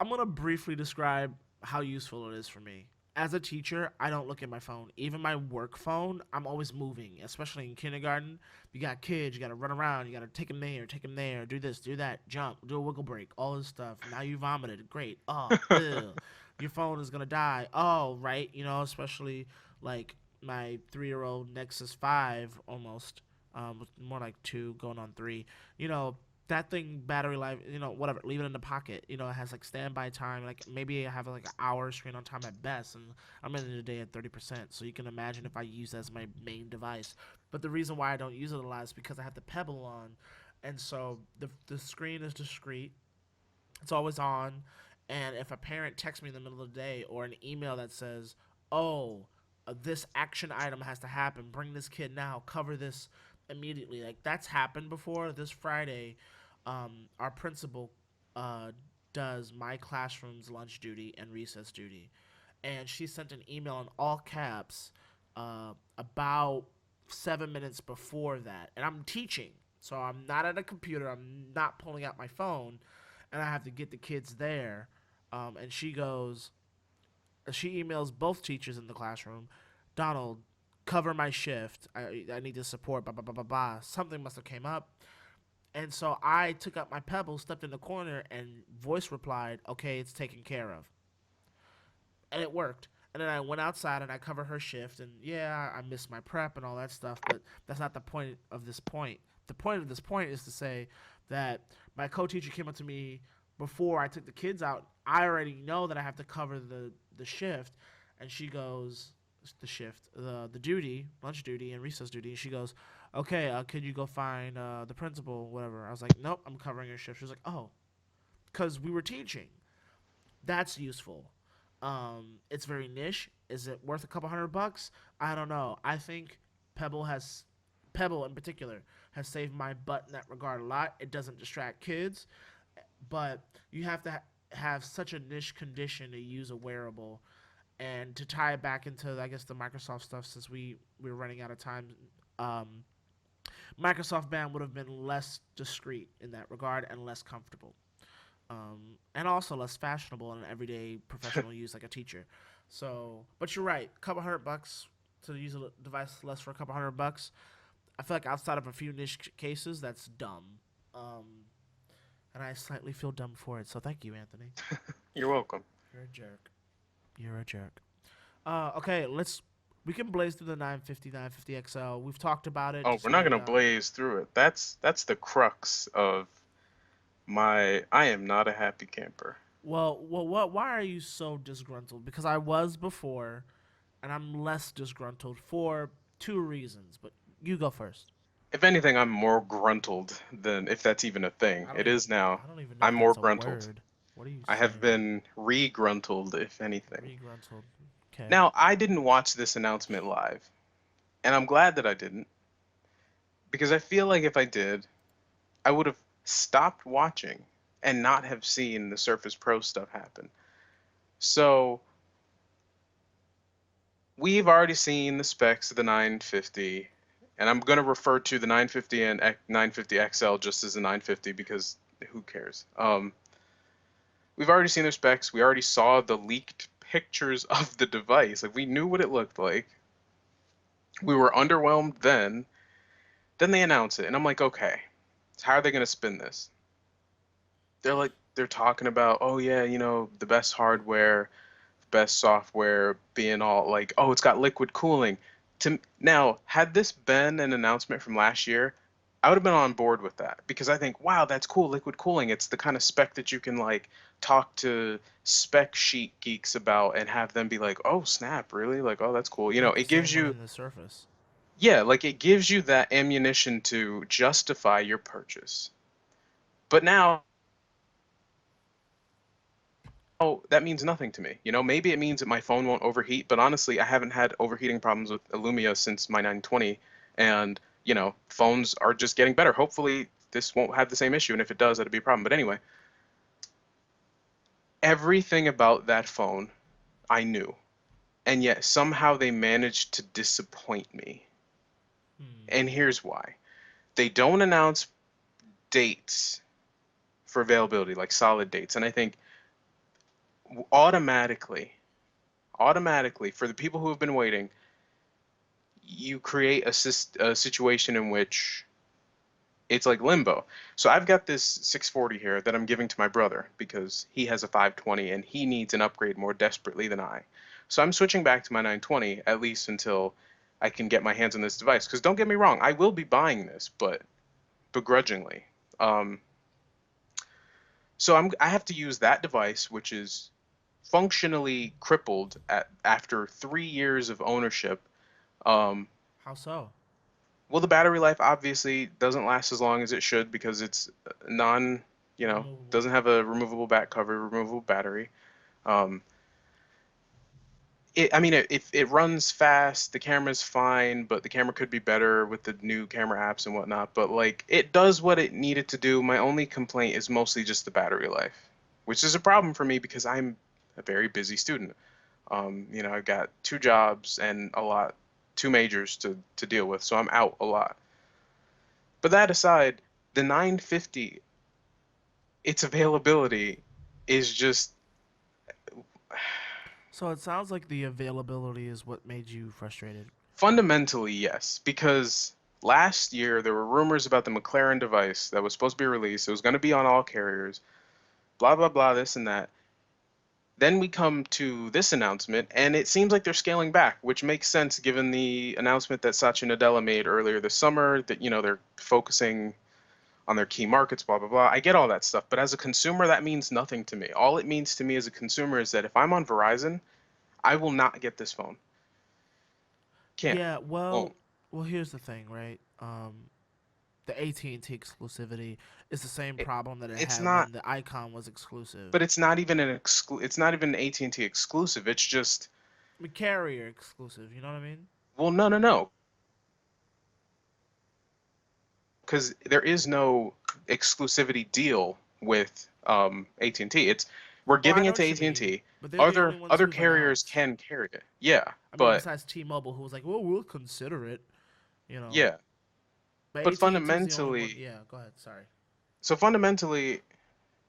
I'm gonna briefly describe how useful it is for me. As a teacher, I don't look at my phone. Even my work phone, I'm always moving, especially in kindergarten. You got kids, you gotta run around, you gotta take them there, do this, do that, jump, do a wiggle break, all this stuff. Now you vomited, great. Oh, ew. Your phone is gonna die. Oh, right, especially like my 3-year-old Nexus 5 almost, more like 2 going on 3. You know, that thing battery life, whatever, leave it in the pocket. It has like standby time. Like maybe I have like an hour screen on time at best, and I'm ending the day at 30%. So you can imagine if I use that as my main device. But the reason why I don't use it a lot is because I have the Pebble on, and so the screen is discreet. It's always on, and if a parent texts me in the middle of the day or an email that says, "Oh, this action item has to happen. Bring this kid now. Cover this immediately." Like that's happened before. This Friday, our principal uh, does my classroom's lunch duty and recess duty, and she sent an email in all caps about 7 minutes before that, and I'm teaching, so I'm not at a computer. I'm not pulling out my phone, and I have to get the kids there. And she emails both teachers in the classroom. Donald, cover my shift. I need to support. Blah blah blah blah blah. Something must have came up, and so I took up my pebble, stepped in the corner, and voice replied, "Okay, it's taken care of," and it worked. And then I went outside and I covered her shift, and yeah, I missed my prep and all that stuff. But that's not the point of this point. The point of this point is to say that my co-teacher came up to me before I took the kids out. I already know that I have to cover the shift, and she goes, the duty, lunch duty and recess duty. And she goes, "Okay, could you go find the principal, whatever?" I was like, "Nope, I'm covering your shift." She was like, "Oh, because we were teaching." That's useful. It's very niche. Is it worth a couple $100? I don't know. I think Pebble has Pebble in particular has saved my butt in that regard a lot. It doesn't distract kids, but you have to have such a niche condition to use a wearable. And to tie it back into, I guess, the Microsoft stuff, since we're running out of time, um, Microsoft Band would have been less discreet in that regard and less comfortable, and also less fashionable in an everyday professional use like a teacher. So, but you're right, a couple $100 to use a device less for a couple $100. I feel like outside of a few niche cases, that's dumb. Um, and I slightly feel dumb for it. So thank you, Anthony. You're welcome. You're a jerk. You're a jerk. Okay, we can blaze through the 950, 950 XL. We've talked about it. Oh, we're Just not lay it gonna out. blaze through it. That's the crux of my. I am not a happy camper. Well, what? Why are you so disgruntled? Because I was before, and I'm less disgruntled for two reasons. But you go first. If anything, I'm more gruntled than if that's even a thing. I don't It even is now. I don't even know I'm if more that's a gruntled. word. What are you I have saying? been re-gruntled, if anything. Regruntled. Okay. Now, I didn't watch this announcement live, and I'm glad that I didn't, because I feel like if I did, I would have stopped watching and not have seen the Surface Pro stuff happen. So, we've already seen the specs of the 950, and I'm going to refer to the 950 and 950 XL just as the 950 because who cares? We've already seen their specs. We already saw the leaked pictures of the device. Like we knew what it looked like. We were underwhelmed then. Then they announce it, and I'm like, okay, so how are they going to spin this? They're talking about, oh yeah, the best hardware, best software, being all like, oh, it's got liquid cooling. Now, had this been an announcement from last year, I would have been on board with that because I think, wow, that's cool, liquid cooling. It's the kind of spec that you can like talk to spec sheet geeks about and have them be like, oh, snap, really? Like, oh, that's cool. Like the It gives same way you, in the Surface. yeah, like it gives you that ammunition to justify your purchase. But now that means nothing to me. Maybe it means that my phone won't overheat, but honestly, I haven't had overheating problems with a Lumia since my 920, and phones are just getting better. Hopefully, this won't have the same issue, and if it does, that'll be a problem. But anyway, everything about that phone I knew, and yet somehow they managed to disappoint me. Hmm. And here's why. They don't announce dates for availability, like solid dates, and I think automatically, automatically for the people who have been waiting, you create a situation in which it's like limbo. So I've got this 640 here that I'm giving to my brother because he has a 520 and he needs an upgrade more desperately than I. So I'm switching back to my 920 at least until I can get my hands on this device. Because don't get me wrong, I will be buying this, but begrudgingly. Um, I have to use that device, which is functionally crippled after 3 years of ownership. Um, How so? Well, the battery life obviously doesn't last as long as it should because it's non, Removable. doesn't have a removable back cover, removable battery. Um, I mean, it runs fast. The camera's fine, but the camera could be better with the new camera apps and whatnot. But like, it does what it needed to do. My only complaint is mostly just the battery life, which is a problem for me because I'm a very busy student. I've got two jobs and two majors to deal with, so I'm out a lot. But that aside, the 950, its availability is just So it sounds like the availability is what made you frustrated. fundamentally yes, because last year there were rumors about the McLaren device that was supposed to be released. It was going to be on all carriers, blah, blah, blah, this and that. Then we come to this announcement, and it seems like they're scaling back, which makes sense given the announcement that Satya Nadella made earlier this summer that, they're focusing on their key markets, blah, blah, blah. I get all that stuff. But as a consumer, that means nothing to me. All it means to me as a consumer is that if I'm on Verizon, I will not get this phone. Can't. Yeah, Won't. well, here's the thing, right? The AT&T exclusivity is the same It, problem that it it's had not, when the Icon was exclusive. but it's not even it's not even an AT&T exclusive. It's just, I mean, carrier exclusive. You know what I mean? well, no, no, no. Because there is no exclusivity deal with AT&T. We're Well, I giving know it to what you mean, AT&T. but they're the only ones Other who've carriers announced. can carry it. Yeah, I mean, but besides T-Mobile, who was like, "Well, we'll consider it," you know. yeah, But but AT&T is the only one. fundamentally, Yeah, go ahead. Sorry. fundamentally,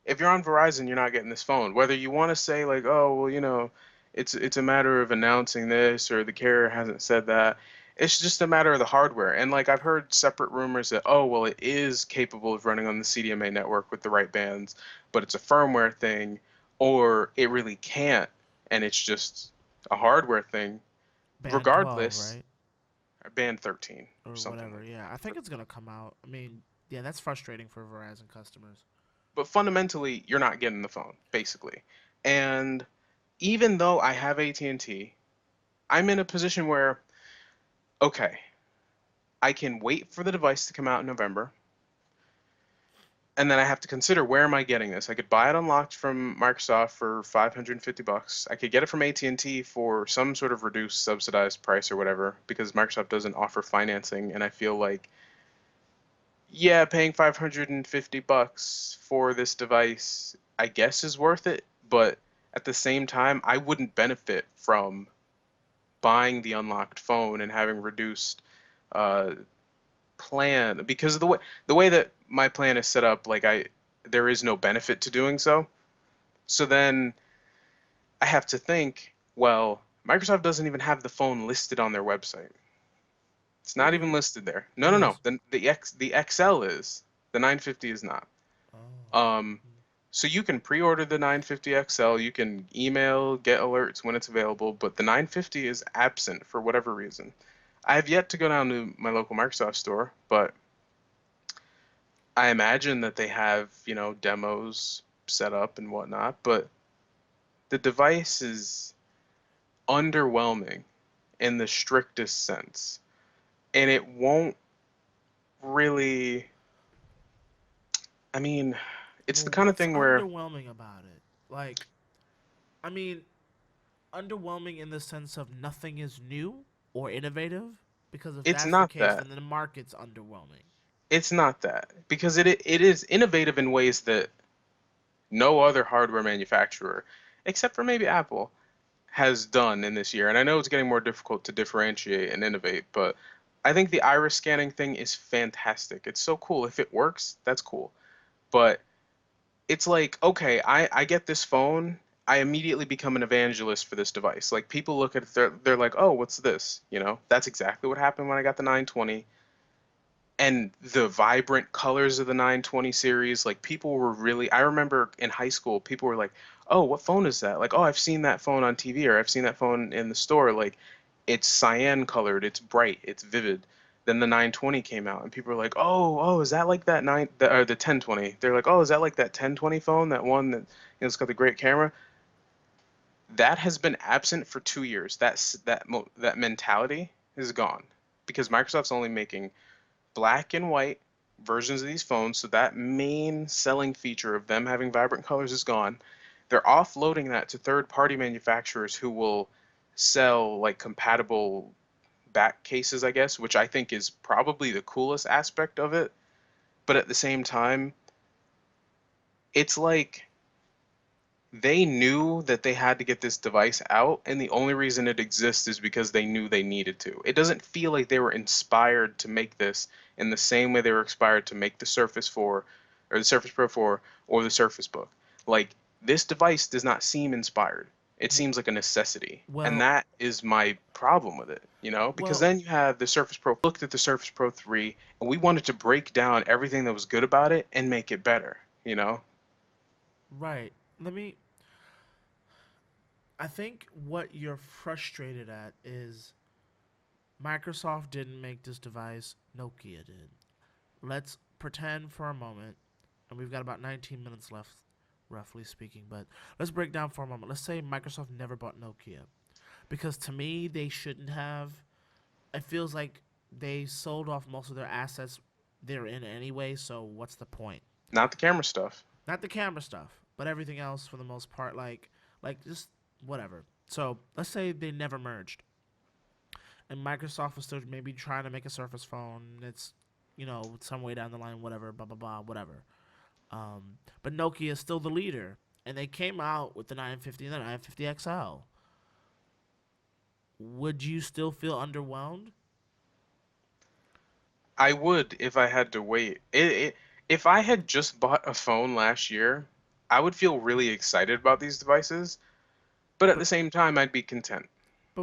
if you're on Verizon, you're not getting this phone. Whether you want to say like, oh, well, it's a matter of announcing this or the carrier hasn't said that. It's just a matter of the hardware. And like I've heard separate rumors that, oh, well, it is capable of running on the CDMA network with the right bands, but it's a firmware thing, or it really can't, and it's just a hardware thing. Band 12, Regardless, right? band 13 or Or something whatever. like Yeah, I that. think it's gonna come out. I mean, yeah, that's frustrating for Verizon customers. But fundamentally, you're not getting the phone, basically. And even though I have AT&T, I'm in a position where, okay, I can wait for the device to come out in November, and then I have to consider where am I getting this? I could buy it unlocked from Microsoft for 550 bucks. I could get it from AT&T for some sort of reduced subsidized price or whatever because Microsoft doesn't offer financing and I feel like yeah, paying 550 bucks for this device I guess is worth it, but at the same time I wouldn't benefit from buying the unlocked phone and having reduced uh, plan because of the way that my plan is set up, like there is no benefit to doing so. So then I have to think, well, Microsoft doesn't even have the phone listed on their website. It's They not even do. listed there. No, It no, no. is. The XL is. The 950 is not. Oh. Um, so you can pre-order the 950 XL, you can email, get alerts when it's available, but the 950 is absent for whatever reason. I have yet to go down to my local Microsoft store, but I imagine that they have, demos set up and whatnot, but the device is underwhelming in the strictest sense. And it won't really, I mean, it's Well, the kind of what's thing where underwhelming about it? Like, I mean, underwhelming in the sense of nothing is new or innovative? Because if it's that's the not case, that. then the market's underwhelming. It's not that. Because it is innovative in ways that no other hardware manufacturer, except for maybe Apple, has done in this year. And I know it's getting more difficult to differentiate and innovate, but I think the iris scanning thing is fantastic. It's so cool. If it works, that's cool. But it's like, okay, I get this phone. I immediately become an evangelist for this device. Like people look at it, they're like, oh, what's this? That's exactly what happened when I got the 920 and the vibrant colors of the 920 series. Like people were really, I remember in high school people were like, oh, what phone is that? Like, oh, I've seen that phone on TV or I've seen that phone in the store. Like it's cyan colored, it's bright, it's vivid. Then the 920 came out and people were like, oh, is that like that or the 1020? They're like, oh, is that like that 1020 phone, that one that it's got the great camera? That has been absent for 2 years. That mentality is gone because Microsoft's only making black and white versions of these phones, so that main selling feature of them having vibrant colors is gone. They're offloading that to third-party manufacturers who will sell like compatible back cases, I guess, which I think is probably the coolest aspect of it. But at the same time, it's like they knew that they had to get this device out, and the only reason it exists is because they knew they needed to. It doesn't feel like they were inspired to make this in the same way they were inspired to make the Surface 4 or the Surface Pro 4 or the Surface Book. Like, this device does not seem inspired. It W- seems like a necessity. And Well, that is my problem with it. Because well, then you have the Surface Pro. Looked at the Surface Pro 3, and we wanted to break down everything that was good about it and make it better. right. Let me. I think what you're frustrated at is Microsoft didn't make this device, Nokia did. Let's pretend for a moment, and we've got about 19 minutes left, roughly speaking, but let's break down for a moment. Let's say Microsoft never bought Nokia. Because to me, they shouldn't have. It feels like they sold off most of their assets they're in anyway, so what's the point? Not the camera stuff. Not the camera stuff, but everything else for the most part, like just whatever. So let's say they never merged, and Microsoft was still maybe trying to make a Surface phone. It's some way down the line, whatever, blah blah blah, whatever. But Nokia is still the leader, and they came out with the 950 and the 950 XL. Would you still feel underwhelmed? I would if I had to wait. If I had just bought a phone last year, I would feel really excited about these devices, but at But the same time, I'd be content.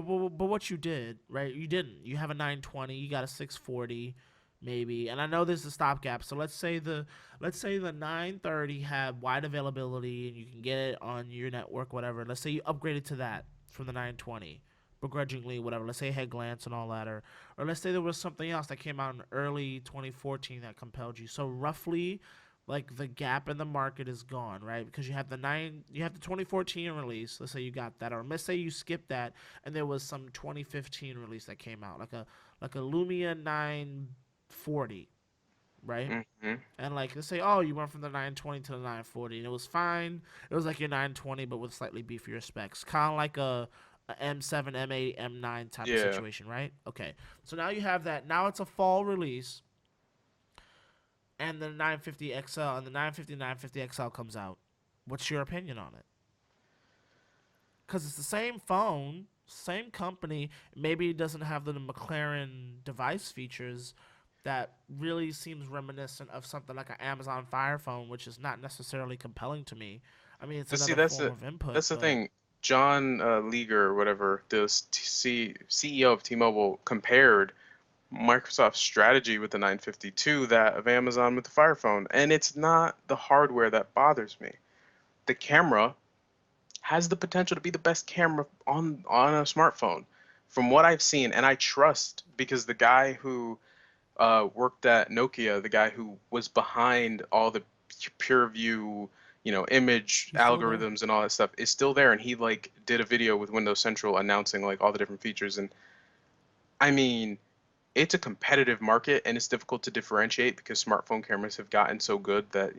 But what you did, right? You didn't. You have a 920. You got a 640, maybe. And I know there's a stopgap. So let's say the 930 had wide availability and you can get it on your network, whatever. Let's say you upgraded to that from the 920, begrudgingly, whatever. Let's say it had glance and all that, or let's say there was something else that came out in early 2014 that compelled you. So roughly, like the gap in the market is gone, right? Because you have the 2014 release. Let's say you got that, or let's say you skipped that, and there was some 2015 release that came out, like a Lumia 940, right? Hmm. And like let's say, oh, you went from the 920 to the 940, and it was fine. It was like your 920, but with slightly beefier specs, kind of like a M7, M8, M9 type of Yeah. situation, right? Okay, so now you have that. Now it's a fall release, and the 950 XL and the 950 XL comes out. What's your opinion on it? Because it's the same phone, same company. Maybe it doesn't have the McLaren device features that really seems reminiscent of something like an Amazon Fire Phone, which is not necessarily compelling to me. I mean, it's But see, another form of input, that's the but thing. John Leaguer, or whatever, the CEO of T-Mobile, compared Microsoft's strategy with the 950 to that of Amazon with the Fire Phone, and it's not the hardware that bothers me. The camera has the potential to be the best camera on a smartphone, from what I've seen, and I trust because the guy who worked at Nokia, the guy who was behind all the pure view, image he's still there. algorithms and all that stuff, is still there, and he like did a video with Windows Central announcing like all the different features. And I mean, it's a competitive market and it's difficult to differentiate because smartphone cameras have gotten so good that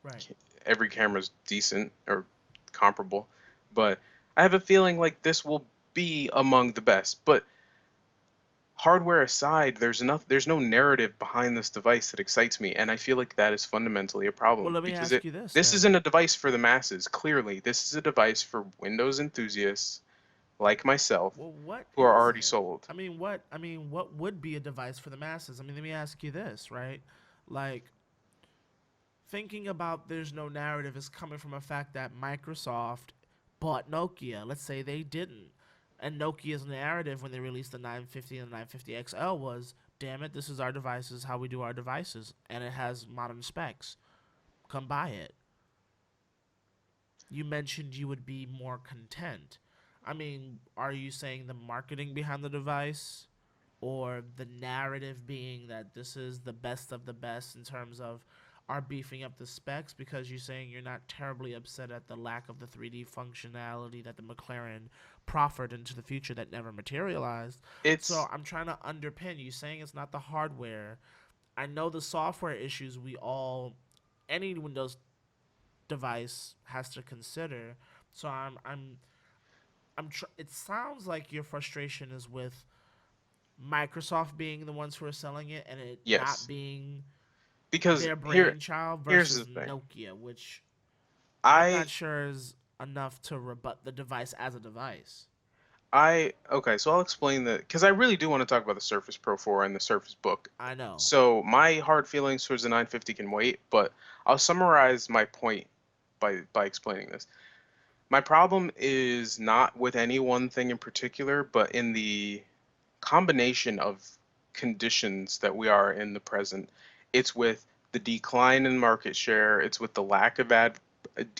Right. every camera's decent or comparable. But I have a feeling like this will be among the best. But hardware aside, there's no narrative behind this device that excites me, and I feel like that is fundamentally a Well, problem let me because ask you this this then. isn't a device for the masses. Clearly, this is a device for Windows enthusiasts like myself Well, what who are is already it? sold. What would be a device for the masses? I mean, let me ask you this, right? Like, thinking about there's no narrative is coming from a fact that Microsoft bought Nokia. Let's say they didn't. And Nokia's narrative when they released the 950 and the 950 XL was, damn it, this is our devices, how we do our devices. And it has modern specs. Come buy it. You mentioned you would be more content. I mean, are you saying the marketing behind the device or the narrative being that this is the best of the best in terms of are beefing up the specs because you're saying you're not terribly upset at the lack of the 3D functionality that the McLaren proffered into the future that never materialized. So It's I'm trying to underpin you saying it's not the hardware. I know the software issues we all any Windows device has to consider. So it sounds like your frustration is with Microsoft being the ones who are selling it and it not yes, being because their here brainchild here's versus the thing. Nokia, which I'm not I sure is enough to rebut the device as a device. okay, so I'll explain that because I really do want to talk about the Surface Pro 4 and the Surface Book. I know. So my hard feelings towards the 950 can wait, but I'll summarize my point by explaining this. My problem is not with any one thing in particular, but in the combination of conditions that we are in the present. It's with the decline in market share, it's with the lack of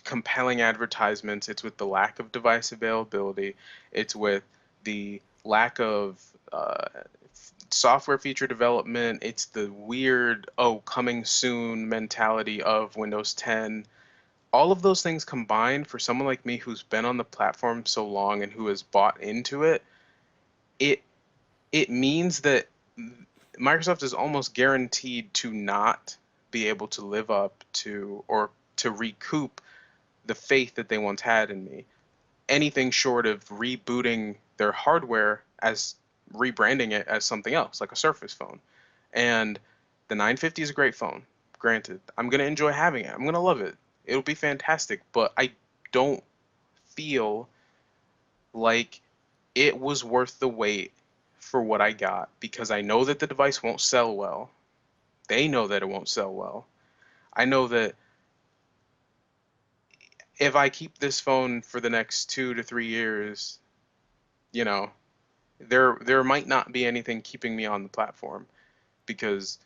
compelling advertisements, it's with the lack of device availability, it's with the lack of software feature development, it's the weird, oh, coming soon mentality of Windows 10. All of those things combined for someone like me who's been on the platform so long and who has bought into it, it it means that Microsoft is almost guaranteed to not be able to live up to or to recoup the faith that they once had in me. Anything short of rebooting their hardware as rebranding it as something else, like a Surface phone. And the 950 is a great phone. Granted, I'm going to enjoy having it. I'm going to love it. It'll be fantastic, but I don't feel like it was worth the wait for what I got because I know that the device won't sell well. They know that it won't sell well. I know that if I keep this phone for the next 2 to 3 years, you know, there might not be anything keeping me on the platform because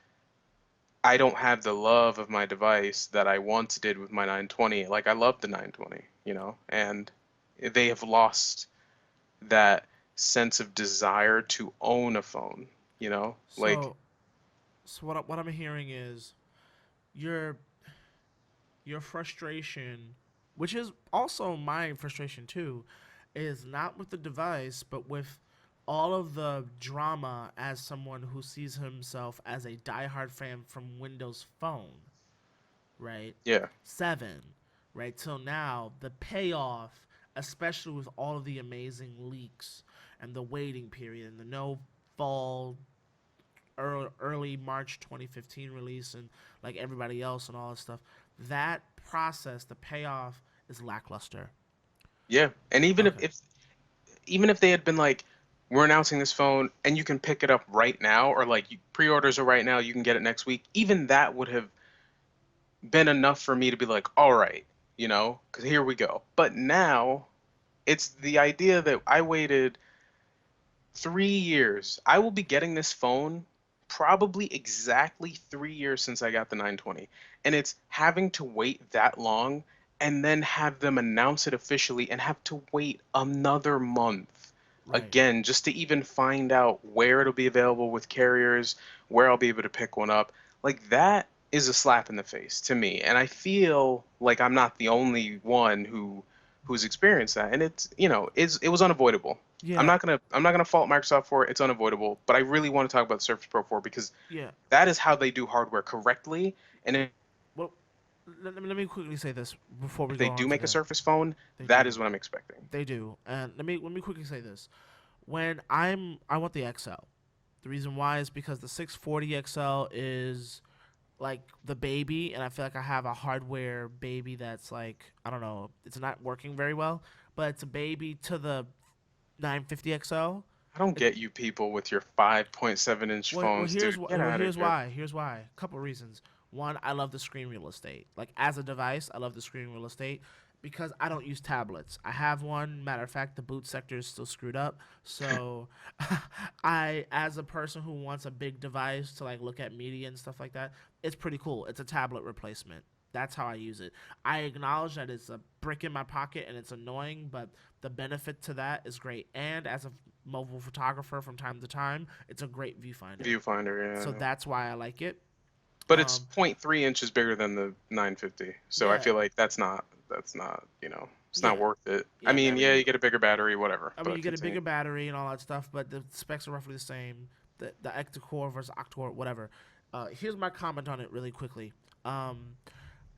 I don't have the love of my device that I once did with my 920. Like I love the 920, and they have lost that sense of desire to own a phone, like So, what I'm hearing is your your frustration, which is also my frustration too, is not with the device, but with all of the drama as someone who sees himself as a diehard fan from Windows Phone, right? yeah. 7, right? Till now, the payoff, especially with all of the amazing leaks and the waiting period and the no fall early March 2015 release and like everybody else and all that stuff. That process, the payoff is lackluster. Yeah. And even if, Okay. if even if they had been like, we're announcing this phone and you can pick it up right now, or like pre-orders are right now, you can get it next week, even that would have been enough for me to be like, all right, because here we go. But now it's the idea that I waited 3 years. I will be getting this phone probably exactly 3 years since I got the 920. And it's having to wait that long and then have them announce it officially and have to wait another month Right. again just to even find out where it'll be available with carriers, where I'll be able to pick one up. Like that is a slap in the face to me. And I feel like I'm not the only one who's experienced that. And it was unavoidable. Yeah. I'm not gonna fault Microsoft for it. It's unavoidable, but I really want to talk about the Surface Pro 4 because Yeah. that is how they do hardware correctly. And Well, let me quickly say this before we if go they on do to make a that. Surface phone, They that do. is what I'm expecting. They do. And let me quickly say this. When I want the XL. The reason why is because the 640 XL is like the baby, and I feel like I have a hardware baby that's like, I don't know, it's not working very well, but it's a baby to the 950 XL. I don't It, get you people with your 5.7-inch phones, dude. Get out of here's here. why. Here's why. A couple reasons. One, I love the screen real estate. Like as a device, I love the screen real estate because I don't use tablets. I have one. Matter of fact, the boot sector is still screwed up. So, as a person who wants a big device to like look at media and stuff like that, it's pretty cool. It's a tablet replacement. That's how I use it. I acknowledge that it's a brick in my pocket and it's annoying, but the benefit to that is great. And as a mobile photographer from time to time, it's a great viewfinder. Viewfinder, So yeah. that's why I like it. But it's Um, zero point 0.3 inches bigger than the 950. So I yeah, feel like it's not yeah, worth it. I yeah. mean, yeah, you get a bigger battery, whatever, You but get a continue. bigger battery and all that stuff, but the specs are roughly the same. The octa-core versus octa-core, whatever. Here's my comment on it really quickly. Um,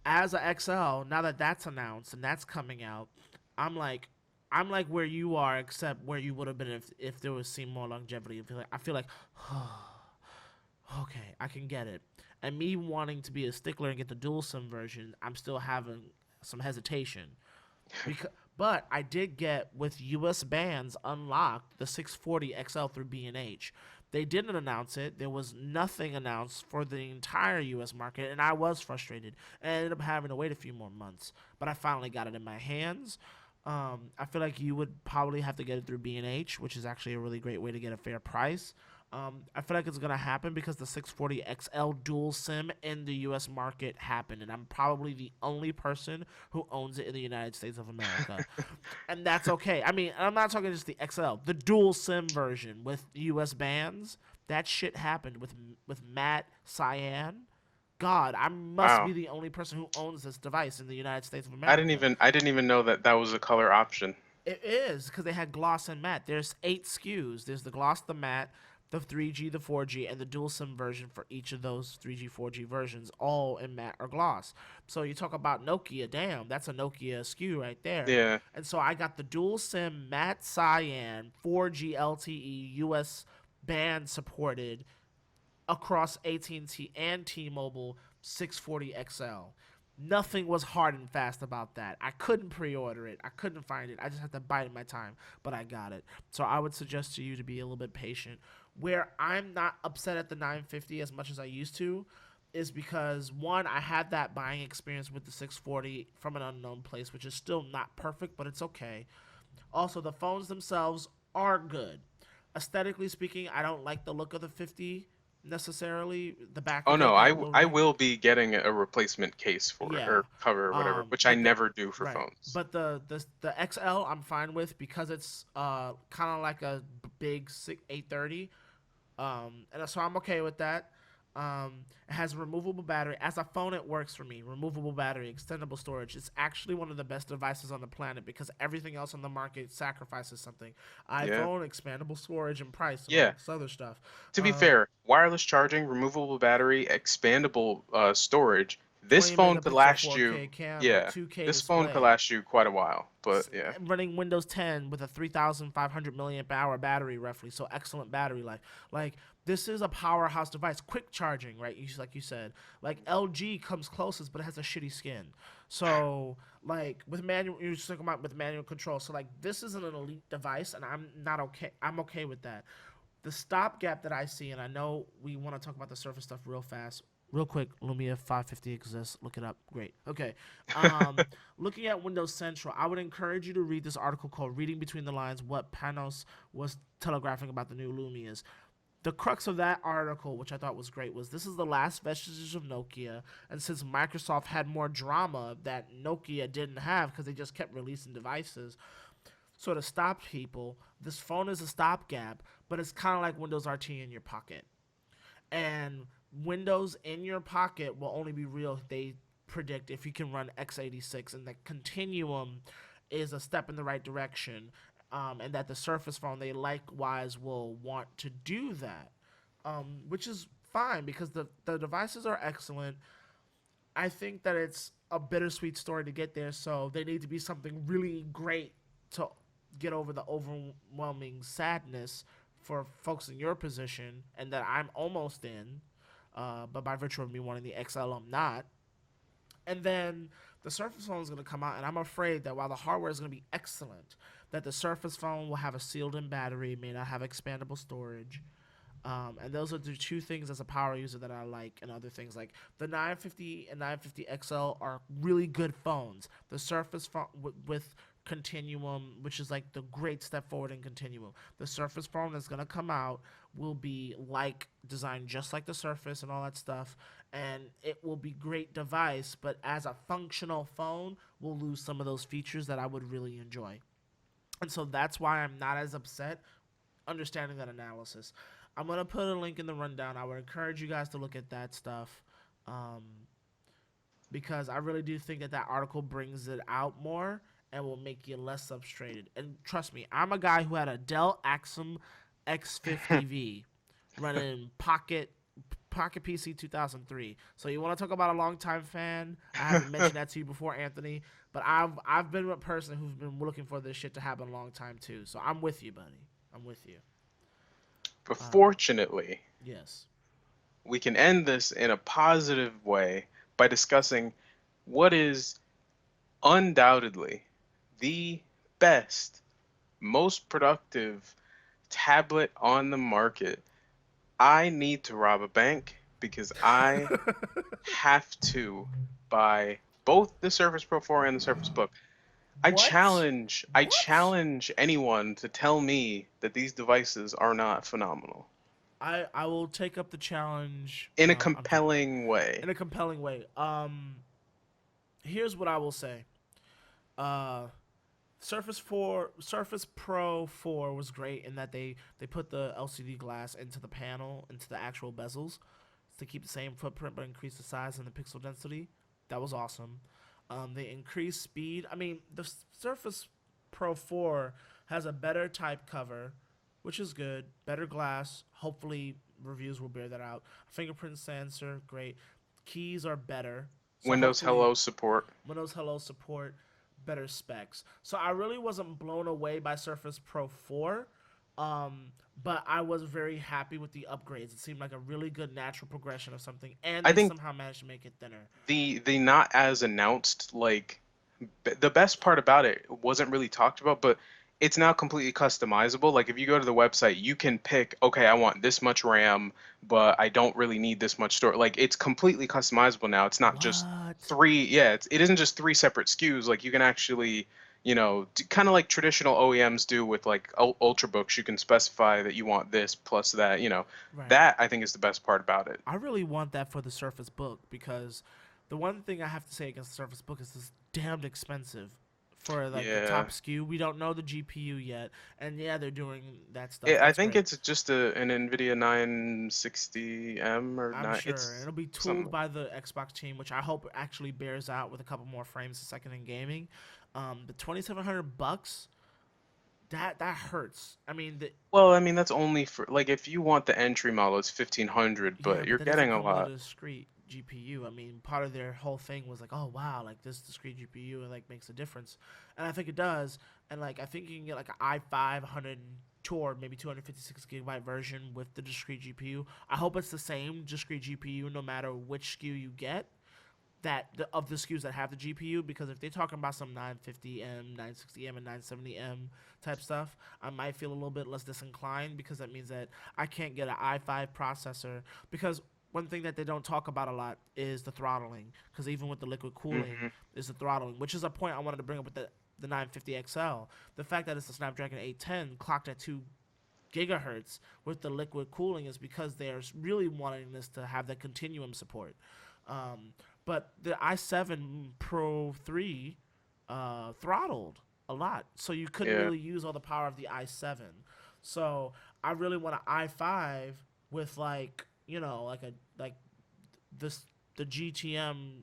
as a XL, now that that's announced and that's coming out, I'm like, I'm like where you are, except where you would have been if there was seen more longevity. I feel like, okay, I can get it. And me wanting to be a stickler and get the dual SIM version, I'm still having some hesitation. Because, but I did get with U.S. bands unlocked the 640 XL through B&H. They didn't announce it. There was nothing announced for the entire U.S. market, and I was frustrated. And I ended up having to wait a few more months, but I finally got it in my hands. I feel like you would probably have to get it through B&H, which is actually a really great way to get a fair price. I feel like it's gonna happen because the 640 XL dual SIM in the U.S. market happened, and I'm probably the only person who owns it in the United States of America, and that's okay. I mean, I'm not talking just the XL, the dual SIM version with U.S. bands. That shit happened with Matt Cyan. God, I must Wow. be the only person who owns this device in the United States of America. I didn't even know that that was a color option. It is because they had gloss and matte. There's 8 SKUs. There's the gloss, the matte, the 3G, the 4G, and the dual SIM version for each of those 3G, 4G versions, all in matte or gloss. So you talk about Nokia, damn, that's a Nokia SKU right there. Yeah. And so I got the dual SIM matte cyan 4G LTE US band supported across AT&T and T-Mobile 640 XL. Nothing was hard and fast about that. I couldn't pre-order it. I couldn't find it. I just had to bide my time, but I got it. So I would suggest to you to be a little bit patient. Where I'm not upset at the 950 as much as I used to is because one, I had that buying experience with the 640 from an unknown place, which is still not perfect, but it's okay. Also, the phones themselves are good. Aesthetically speaking, I don't like the look of the 50 necessarily. The back Oh of no, it, that little I ring. will be getting a replacement case for it Yeah. or cover or whatever, which I But the never do for right. phones. But the XL I'm fine with because it's kind of like a big 830. And so I'm okay with that. It has a removable battery. As a phone, it works for me. Removable battery, extendable storage. It's actually one of the best devices on the planet because everything else on the market sacrifices something. Yeah. iPhone, expandable storage, and price, Yeah. amongst other stuff. To be fair, wireless charging, removable battery, expandable storage. This 20 phone could megapixel last 4K you, camera, yeah, 2K this phone could display, last you quite a while. But yeah, running Windows 10 with a 3,500 milliamp hour battery, roughly. So excellent battery life. Like this is a powerhouse device. Quick charging, right? Like you said, like LG comes closest, but it has a shitty skin. So like with manual, you're just talking about with manual control. So like this is an elite device, and I'm not okay. I'm okay with that. The stopgap that I see, and I know we want to talk about the Surface stuff real fast. Real quick, Lumia 550 exists. Look it up. Great. Okay. Looking at Windows Central, I would encourage you to read this article called Reading Between the Lines What Panos Was Telegraphing About the New Lumias. The crux of that article, which I thought was great, was this is the last vestiges of Nokia. And since Microsoft had more drama that Nokia didn't have because they just kept releasing devices, sort of stopped people, this phone is a stopgap, but it's kind of like Windows RT in your pocket. And Windows in your pocket will only be real, they predict, if you can run x86, and the Continuum is a step in the right direction, and that the Surface phone, they likewise will want to do that, which is fine because the devices are excellent. I think that it's a bittersweet story to get there, so they need to be something really great to get over the overwhelming sadness for folks in your position, and that I'm almost in, but by virtue of me wanting the XL, I'm not. And then the Surface phone is going to come out, and I'm afraid that while the hardware is going to be excellent, that the Surface phone will have a sealed-in battery, may not have expandable storage, and those are the two things as a power user that I like, and other things like the 950 and 950 XL are really good phones. The Surface phone with Continuum, which is like the great step forward in Continuum. The Surface phone that's gonna come out will be like designed just like the Surface and all that stuff, and it will be great device. But as a functional phone, will lose some of those features that I would really enjoy. And so that's why I'm not as upset understanding that analysis. I'm gonna put a link in the rundown. I would encourage you guys to look at that stuff, um, because I really do think that that article brings it out more and will make you less frustrated. And trust me, I'm a guy who had a Dell Axum X50V running Pocket PC 2003. So you want to talk about a longtime fan? I haven't mentioned that to you before, Anthony, but I've been a person who's been looking for this shit to happen a long time too. So I'm with you, buddy. I'm with you. but Um, fortunately, yes. we can end this in a positive way by discussing what is undoubtedly the best, most productive tablet on the market. I need to rob a bank because I have to buy both the Surface Pro 4 and the Surface Book. What? I What? challenge anyone to tell me that these devices are not phenomenal I will take up the challenge. in a I'm joking. compelling way. In a compelling way. Here's what I will say. Uh, Surface Pro 4 was great in that they put the LCD glass into the panel, into the actual bezels, to keep the same footprint but increase the size and the pixel density. That was awesome. They increased speed. I mean, the Surface Pro 4 has a better type cover, which is good. Better glass. Hopefully, reviews will bear that out. Fingerprint sensor, great. Keys are better. So Windows hopefully, Hello support. Windows Hello support, better specs. So I really wasn't blown away by Surface Pro 4, um, but I was very happy with the upgrades. It seemed like a really good natural progression of something, and I they think somehow managed to make it thinner. the not as announced like the best part about it wasn't really talked about, but it's now completely customizable. Like if you go to the website, you can pick, okay, I want this much RAM, but I don't really need this much storage. Like it's completely customizable now. It's not just What? three, yeah, it isn't just three separate SKUs. Like you can actually kind of like traditional OEMs do with like ultrabooks. You can specify that you want this plus that. Right. That I think is the best part about it. I really want that for the Surface Book because the one thing I have to say against the Surface Book is it's damned expensive for like the Yeah. top SKU. We don't know the GPU yet, and yeah, they're doing that stuff. I That's think great. it's just an NVIDIA 960M or I'm nine. sure It's it'll be something. tooled by the Xbox team, which I hope actually bears out with a couple more frames a second in gaming. The $2,700, that hurts. I mean, Well, I mean that's only for like if you want the entry model, it's 1500, yeah, but but you're that doesn't getting a come with a lot. discrete GPU. I mean, part of their whole thing was like, oh wow, like this discrete GPU and like makes a difference, and I think it does. And like I think you can get like an i5 102 or maybe 256 gigabyte version with the discrete GPU. I hope it's the same discrete GPU no matter which SKU you get. Of the SKUs that have the GPU, because if they're talking about some 950M, 960M, and 970M type stuff, I might feel a little bit less disinclined because that means that I can't get an i5 processor. Because one thing that they don't talk about a lot is the throttling. Because even with the liquid cooling, Hmm. is the throttling, which is a point I wanted to bring up with the 950 XL. The fact that it's a Snapdragon 810 clocked at 2 gigahertz with the liquid cooling is because they're really wanting this to have the continuum support. Um, but the i7 Pro 3 throttled a lot, so you couldn't Yeah, really use all the power of the i7. So I really want an i5 with like like a like this the GTM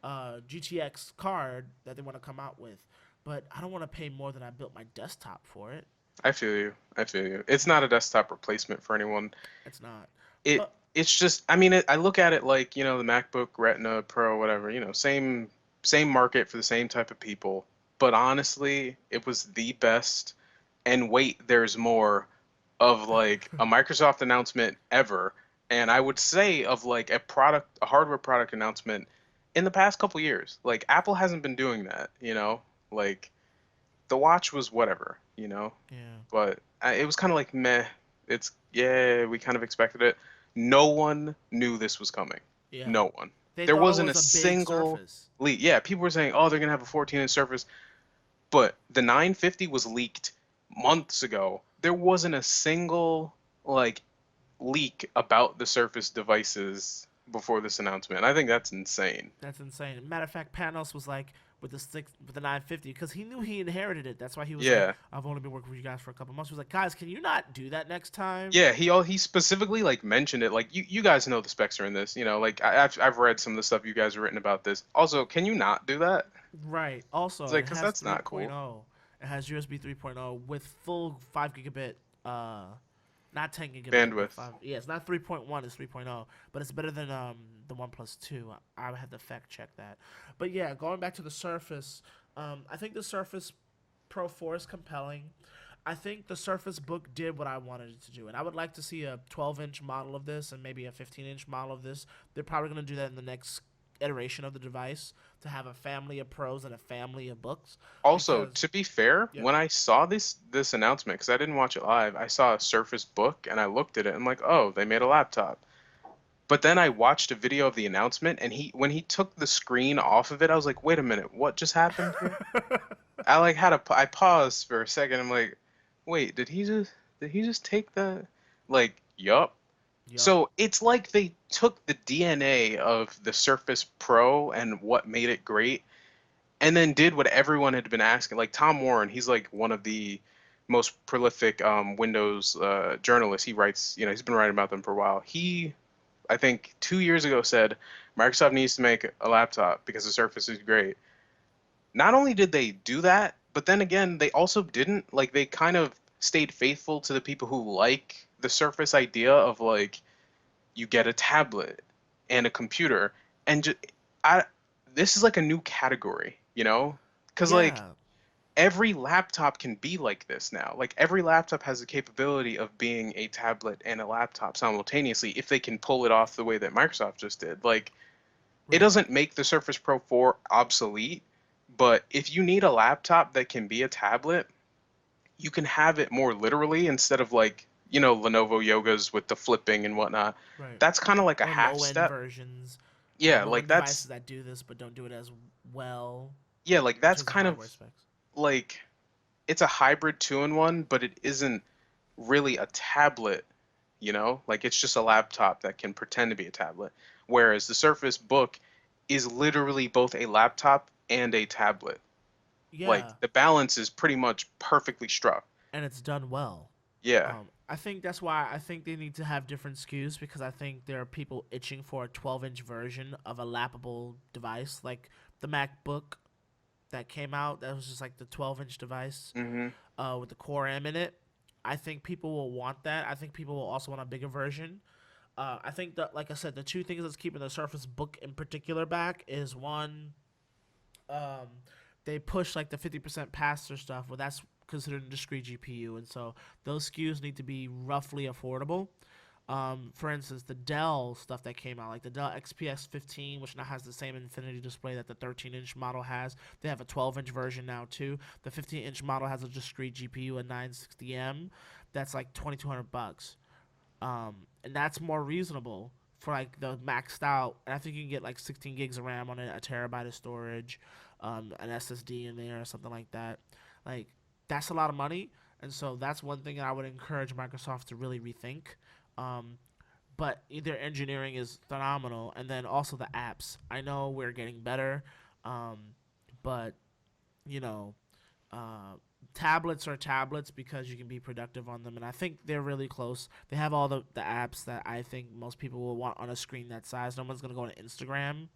GTX card that they want to come out with, but I don't want to pay more than I built my desktop for it. I feel you. I feel you. It's not a desktop replacement for anyone. It's not. It But it's just I mean I look at it like, the MacBook Retina Pro whatever, same market for the same type of people. But honestly, it was the best and wait, there's more of like a Microsoft announcement ever. And I would say of like a hardware product announcement in the past couple years. Like Apple hasn't been doing that. Like the watch was whatever. yeah, But it was kind of like meh. It's yeah, we kind of expected it. No one knew this was coming. yeah. No one. They There thought it wasn't a was a big single surface. leak. Yeah, people were saying, "Oh, they're gonna have a 14-inch Surface," but the 950 was leaked months ago. There wasn't a single like leak about the Surface devices before this announcement. I think that's insane. That's insane. Matter of fact, Panos was like with the 950 because he knew he inherited it. That's why he was like, Yeah. "I've only been working with you guys for a couple months." He was like, "Guys, can you not do that next time?" Yeah, he specifically like mentioned it. Like you guys know the specs are in this. Like I've read some of the stuff you guys have written about this. Also, can you not do that? Right. It's Also, like it because has that's not cool. 3.0. It has USB 3.0 with full 5 gigabit not 10 gigabit, but Bandwidth. 5. Yeah, it's not 3.1, it's 3.0, but it's better than the OnePlus 2. I had to fact check that. But yeah, going back to the Surface, I think the Surface Pro 4 is compelling. I think the Surface Book did what I wanted it to do, and I would like to see a 12-inch model of this and maybe a 15-inch model of this. They're probably going to do that in the next iteration of the device to have a family of pros and a family of books Also, because to be fair, yeah. when I saw this announcement, because I didn't watch it live, I saw a Surface Book and I looked at it and I'm like, oh, they made a laptop. But then I watched a video of the announcement and when he took the screen off of it, I was like, wait a minute, what just happened here? I like I paused for a second. I'm like, wait, did he just take the like, yup. Yup. So it's like they took the DNA of the Surface Pro and what made it great, and then did what everyone had been asking. Like Tom Warren, he's like one of the most prolific Windows journalists. He writes, he's been writing about them for a while. He, I think, 2 years ago said Microsoft needs to make a laptop because the Surface is great. Not only did they do that, but then again, they also didn't. Like they kind of stayed faithful to the people who like the Surface idea of like you get a tablet and a computer and I this is like a new category. Because like Yeah. every laptop can be like this now. Like every laptop has the capability of being a tablet and a laptop simultaneously if they can pull it off the way that Microsoft just did. Like it Right. doesn't make the Surface Pro 4 obsolete, but if you need a laptop that can be a tablet, you can have it more literally instead of like, Lenovo Yogas with the flipping and whatnot. Right. That's kind of like a Or half low end step. versions, Yeah, low like end devices that's that do this but don't do it as well yeah, like in that's terms of kind of hardware specs. like it's a hybrid two-in-one, but it isn't really a tablet, you know? Like it's just a laptop that can pretend to be a tablet. Whereas the Surface Book is literally both a laptop and a tablet. Like Yeah, the balance is pretty much perfectly struck. and it's done well. Yeah. I think that's why I think they need to have different SKUs because I think there are people itching for a 12-inch version of a lappable device, like the MacBook that came out. That was just like the 12-inch device Hmm. with the Core M in it. I think people will want that. I think people will also want a bigger version. I think that, like I said, the two things that's keeping the Surface Book in particular back is one, um, they push like the 50% pass-through stuff. Well, that's considered a discrete GPU, and so those SKUs need to be roughly affordable. For instance, the Dell stuff that came out, like the Dell XPS 15, which now has the same Infinity display that the 13-inch model has. They have a 12-inch version now too. The 15-inch model has a discrete GPU, a 960M. That's like $2,200, and that's more reasonable for like the maxed out. And I think you can get like 16 gigs of RAM on it, a terabyte of storage, an SSD in there or something like that. Like that's a lot of money, and so that's one thing that I would encourage Microsoft to really rethink. Um, but their engineering is phenomenal, and then also the apps. I know we're getting better, um, but you know, uh, tablets are tablets because you can be productive on them, and I think they're really close. They have all the apps that I think most people will want on a screen that size. No one's gonna go on Instagram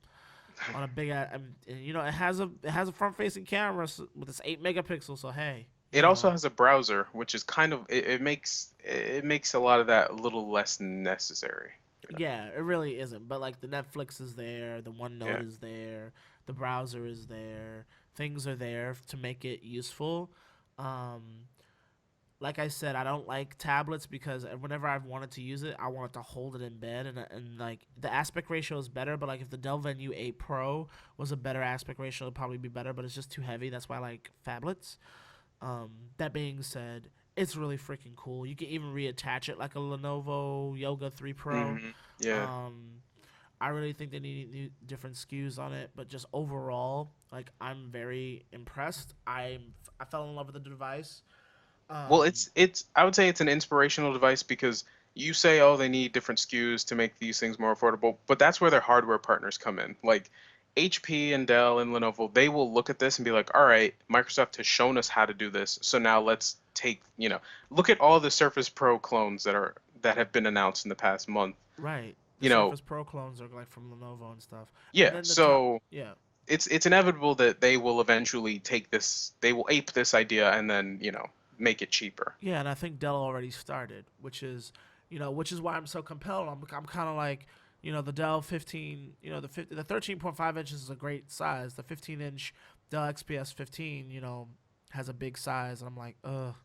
on a big, it has a front facing camera with this 8 megapixels. So hey, It also has a browser, which is kind of it makes a lot of that a little less necessary, you know. yeah, it really isn't. But like the Netflix is there, the OneNote Yeah. is there, the browser is there. Things are there to make it useful. Um, like I said, I don't like tablets because whenever I've wanted to use it, I want to hold it in bed, and like the aspect ratio is better. But like if the Dell Venue 8 Pro was a better aspect ratio, it'd probably be better. But it's just too heavy. That's why I like phablets. That being said, it's really freaking cool. You can even reattach it like a Lenovo Yoga 3 Pro. Yeah. Um, I really think they need different SKUs on it, but just overall, like I'm very impressed. I fell in love with the device. Well, Um, it's I would say it's an inspirational device because you say, oh, they need different SKUs to make these things more affordable, but that's where their hardware partners come in. Like HP and Dell and Lenovo, they will look at this and be like, all right, Microsoft has shown us how to do this, so now let's look at all the Surface Pro clones that have been announced in the past month. right. The You know, Surface Pro clones are like from Lenovo and stuff, and yeah, then the top, so yeah, it's inevitable that they will eventually they will ape this idea and then, make it cheaper. yeah, and I think Dell already started, which is why I'm so compelled. I'm kind of like, the Dell 15, the 13.5 inches is a great size. The 15-inch Dell XPS 15, has a big size, and I'm like, ugh.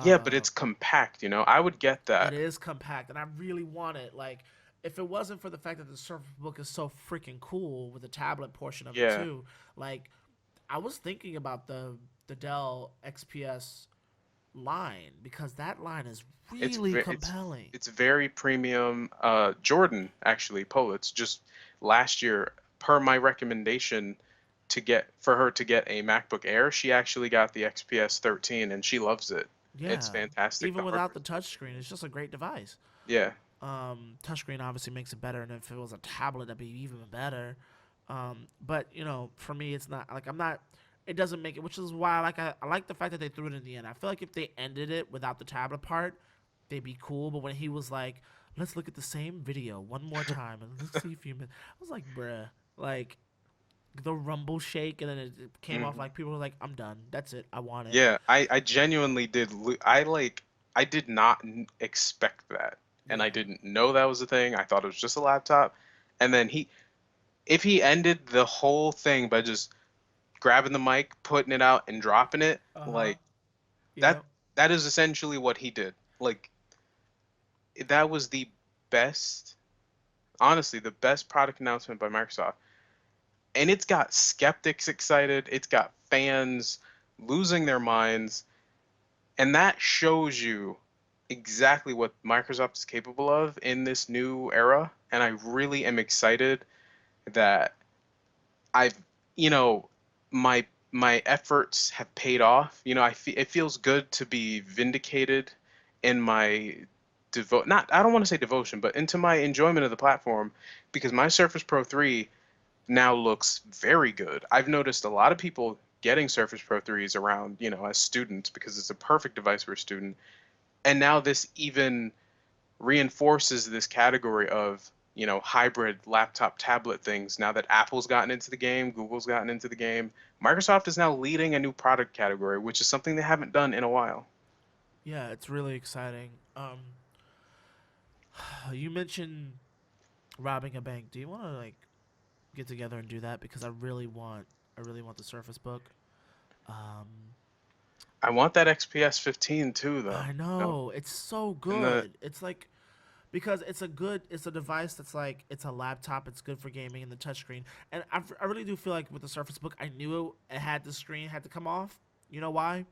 Yeah, but Uh, it's compact, I would get it that. is compact, and I really want it. Like, if it wasn't for the fact that the Surface Book is so freaking cool with the tablet portion of it Yeah. too, like, I was thinking about the Dell XPS line because that line is It's really ve- it's compelling. it's very premium. Jordan actually Politz just last year, per my recommendation for her to get a MacBook Air, she actually got the XPS 13 and she loves it. It's Yeah, fantastic. The even without hardware. the touchscreen, it's just a great device. Yeah. Touchscreen obviously makes it better, and if it was a tablet, that'd be even better. But for me, it's not like I'm not. It doesn't make it, which is why I like the fact that they threw it in the end. I feel like if they ended it without the tablet part, they'd be cool. But when he was like, "Let's look at the same video one more time and let's see if you," I was like, "Bruh," like the rumble shake, and then it came off Hmm. like people were like, "I'm done. That's it. I want it." Yeah, I genuinely did. I did not expect that, and I Yeah. didn't know that was a thing. I thought it was just a laptop, and then if he ended the whole thing by just grabbing the mic, putting it out, and dropping it, Uh huh. like that Yep. that is essentially what he did. Like that was the best, honestly, the best product announcement by Microsoft. And it's got skeptics excited, it's got fans losing their minds, and that shows you exactly what Microsoft is capable of in this new era. And I really am excited that I've, you know, my my efforts have paid off. It feels good to be vindicated in my not I don't want to say devotion, but into my enjoyment of the platform because my Surface Pro 3 now looks very good. I've noticed a lot of people getting Surface Pro 3s around, as students because it's a perfect device for a student. And now this even reinforces this category of hybrid laptop tablet things now that Apple's gotten into the game, Google's gotten into the game. Microsoft is now leading a new product category, which is something they haven't done in a while. Yeah, it's really exciting. You mentioned robbing a bank. Do you want to like get together and do that? Because I really want the Surface Book. Um, I want that XPS 15 too though. I No. know it's so And the good. It's like because it's a device that's like it's a laptop. It's good for gaming and the touchscreen. And I really do feel like with the Surface Book, I knew it had the screen had to come off. You know why?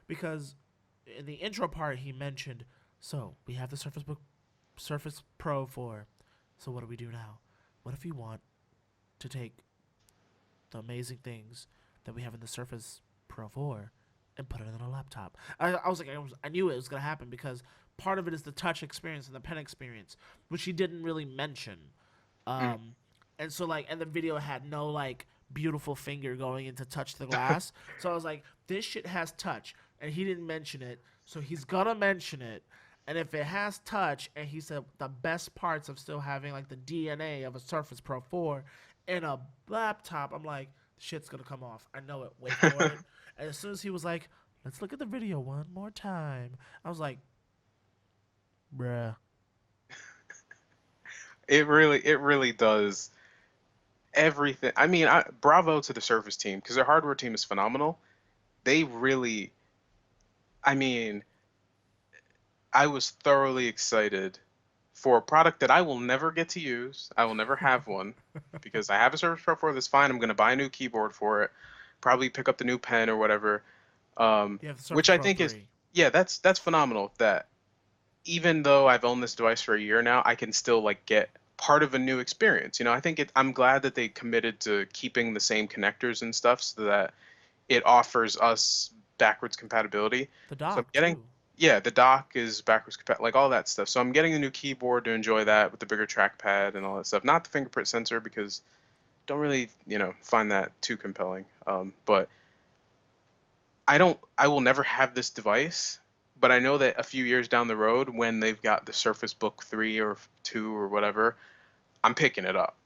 Because in the intro part he mentioned, so we have the Surface Pro 4. So what do we do now? What if we want to take the amazing things that we have in the Surface Pro 4 and put it in a laptop? I was like, I knew it was going to happen because part of it is the touch experience and the pen experience, which he didn't really mention. mm. Um, and so, like, and the video had no, like, beautiful finger going in to touch the glass. So I was like, this shit has touch. And he didn't mention it. So he's going to mention it. And if it has touch, and he said the best parts of still having like the DNA of a Surface Pro 4 in a laptop, I'm like, shit's gonna come off. I know it. Wait for it. And as soon as he was like, let's look at the video one more time, I was like, bruh. It really does everything. I mean, bravo to the Surface team because their hardware team is phenomenal. They really, I mean, I was thoroughly excited for a product that I will never get to use. I will never have one because I have a Surface Pro 4 that's fine. I'm going to buy a new keyboard for it, probably pick up the new pen or whatever. You have the Which Surface I Pro think is, 3. yeah, that's phenomenal. That even though I've owned this device for a year now, I can still like get part of a new experience. I'm glad that they committed to keeping the same connectors and stuff so that it offers us backwards compatibility. The So I'm dock getting, too. yeah, the dock is backwards compatible, like all that stuff. So I'm getting a new keyboard to enjoy that with the bigger trackpad and all that stuff. Not the fingerprint sensor because don't really, find that too compelling. But I will never have this device, but I know that a few years down the road when they've got the Surface Book 3 or 2 or whatever, I'm picking it up,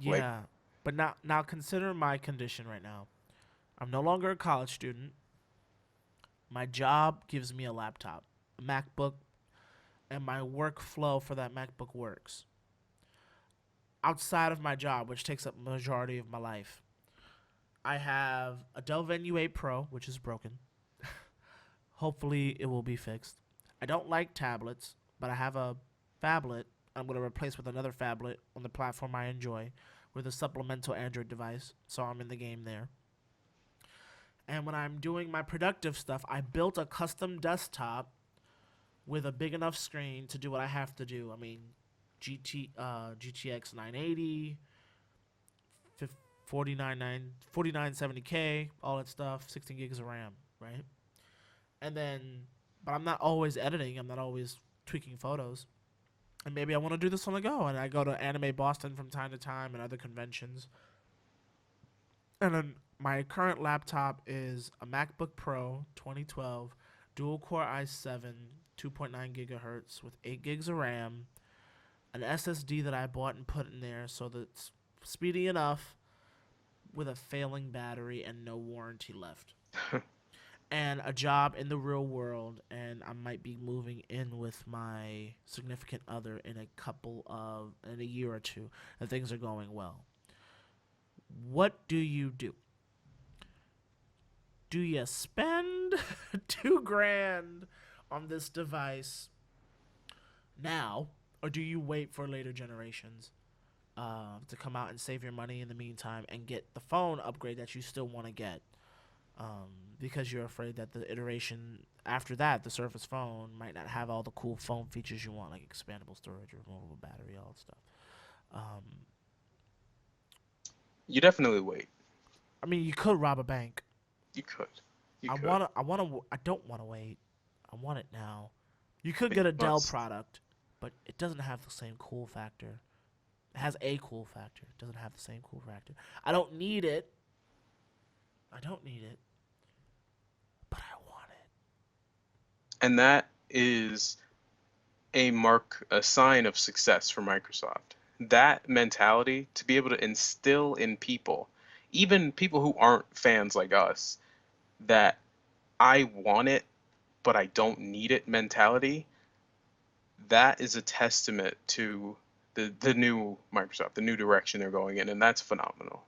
like Yeah, but now consider my condition right now. I'm no longer a college student. My job gives me a laptop, a MacBook, and my workflow for that MacBook works. Outside of my job, which takes up majority of my life, I have a Dell Venue 8 Pro, which is broken. Hopefully, it will be fixed. I don't like tablets, but I have a phablet I'm going to replace with another phablet on the platform I enjoy with a supplemental Android device, so I'm in the game there. And when I'm doing my productive stuff, I built a custom desktop with a big enough screen to do what I have to do. I mean, GTX 980, 4970K, all that stuff, 16 gigs of RAM, right? And then, but I'm not always editing. I'm not always tweaking photos. And maybe I want to do this on the go. And I go to Anime Boston from time to time and other conventions. And then my current laptop is a MacBook Pro 2012, dual core i7, 2.9 gigahertz with 8 gigs of RAM, an SSD that I bought and put in there so that it's speedy enough with a failing battery and no warranty left. And a job in the real world, and I might be moving in with my significant other in a year or two, and things are going well. What do you do? Do you spend 2 grand on this device now, or do you wait for later generations to come out and save your money in the meantime and get the phone upgrade that you still want to get? Because you're afraid that the iteration after that, the Surface phone, might not have all the cool phone features you want, like expandable storage, removable battery, all that stuff. Um, you definitely wait. I mean, you could rob a bank. You could. You I could. wanna. I wanna. I don't want to wait. I want it now. You could But get you a Dell must. product, but it doesn't have the same cool factor. It has a cool factor. It doesn't have the same cool factor. I don't need it. I don't need it, but I want it. And that is a sign of success for Microsoft. That mentality to be able to instill in people, even people who aren't fans like us, that I want it, but I don't need it mentality, that is a testament to the new Microsoft, the new direction they're going in, and that's phenomenal.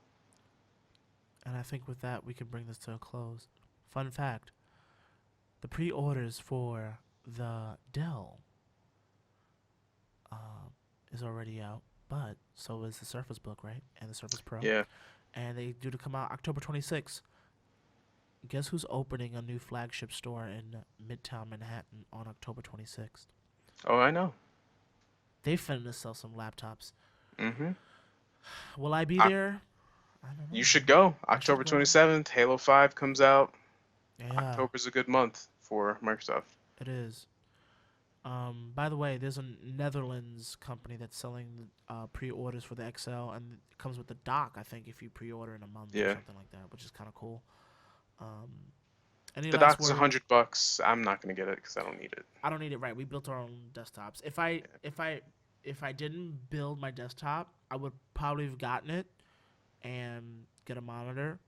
And I think with that, we can bring this to a close. Fun fact: the pre-orders for the Dell is already out, but so is the Surface Book, right? And the Surface Pro, Yeah. and they due to come out October 26th. Guess who's opening a new flagship store in Midtown Manhattan on October 26th? Oh, I know. They finna sell some laptops. Mm-hmm. Will I be I, there? I don't you know, should man. go. I should October go. 27th, Halo 5 comes out. Yeah, October's a good month for Microsoft. it is. By the way, there's a Netherlands company that's selling pre-orders for the XL, and it comes with the dock. I think if you pre-order in a month or Yeah. something like that, which is kind of cool. Um, any The last dock is words? $100. I'm not gonna get it because I don't need it. I don't need it. Right, we built our own desktops. Yeah. If I didn't build my desktop, I would probably have gotten it and get a monitor,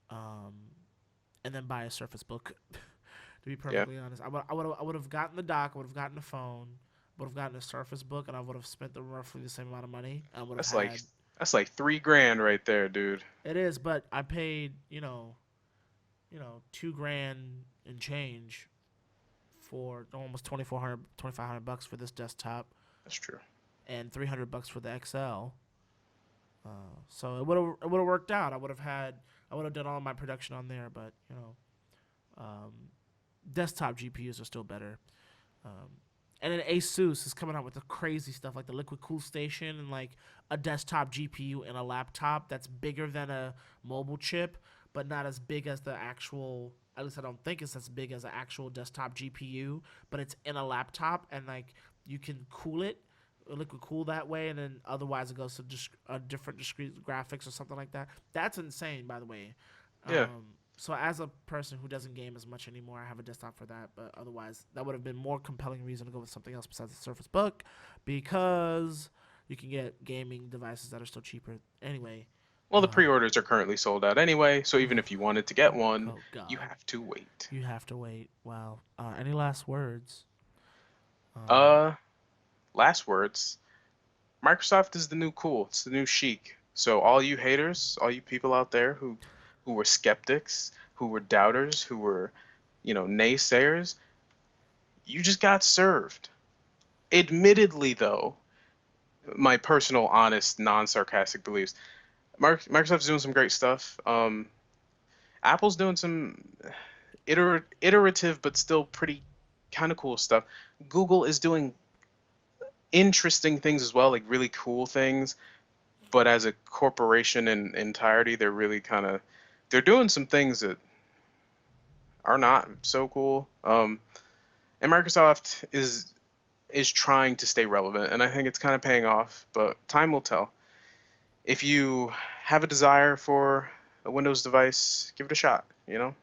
um, and then buy a Surface Book. To be Yeah. perfectly honest, I would have gotten the dock. I would have gotten the phone. Would have gotten a Surface Book, and I would have spent roughly the same amount of money. I would have That's like had. that's like 3 grand right there, dude. It is, but I paid $2,000 and change for almost 2,400, 2,500 bucks for this desktop, That's true. and $300 for the XL. So it would have worked out. I would have done all my production on there, but desktop GPUs are still better. Um, and then Asus is coming out with the crazy stuff like the Liquid Cool Station and like a desktop GPU in a laptop that's bigger than a mobile chip, but not as big as the actual. At least I don't think it's as big as an actual desktop GPU, but it's in a laptop and like you can cool it, liquid cool that way, and then otherwise it goes to a different discrete graphics or something like that. That's insane, by the way. Yeah. So as a person who doesn't game as much anymore, I have a desktop for that. But otherwise, that would have been more compelling reason to go with something else besides the Surface Book, because you can get gaming devices that are still cheaper. Anyway, Well, the uh, pre-orders are currently sold out anyway, so even if you wanted to get one, oh you God, have to wait. you have to wait. Wow. Any last words? Um, Uh, Last words. Microsoft is the new cool. It's the new chic. So all you haters, all you people out there who were skeptics, who were doubters, who were, naysayers, you just got served. Admittedly, though, my personal, honest, non-sarcastic beliefs, Microsoft's doing some great stuff. Apple's doing some iterative but still pretty kind of cool stuff. Google is doing interesting things as well, like really cool things. But as a corporation in entirety, they're really they're doing some things that are not so cool. And Microsoft is trying to stay relevant, and I think it's kind of paying off. But time will tell. If you have a desire for a Windows device, give it a shot. You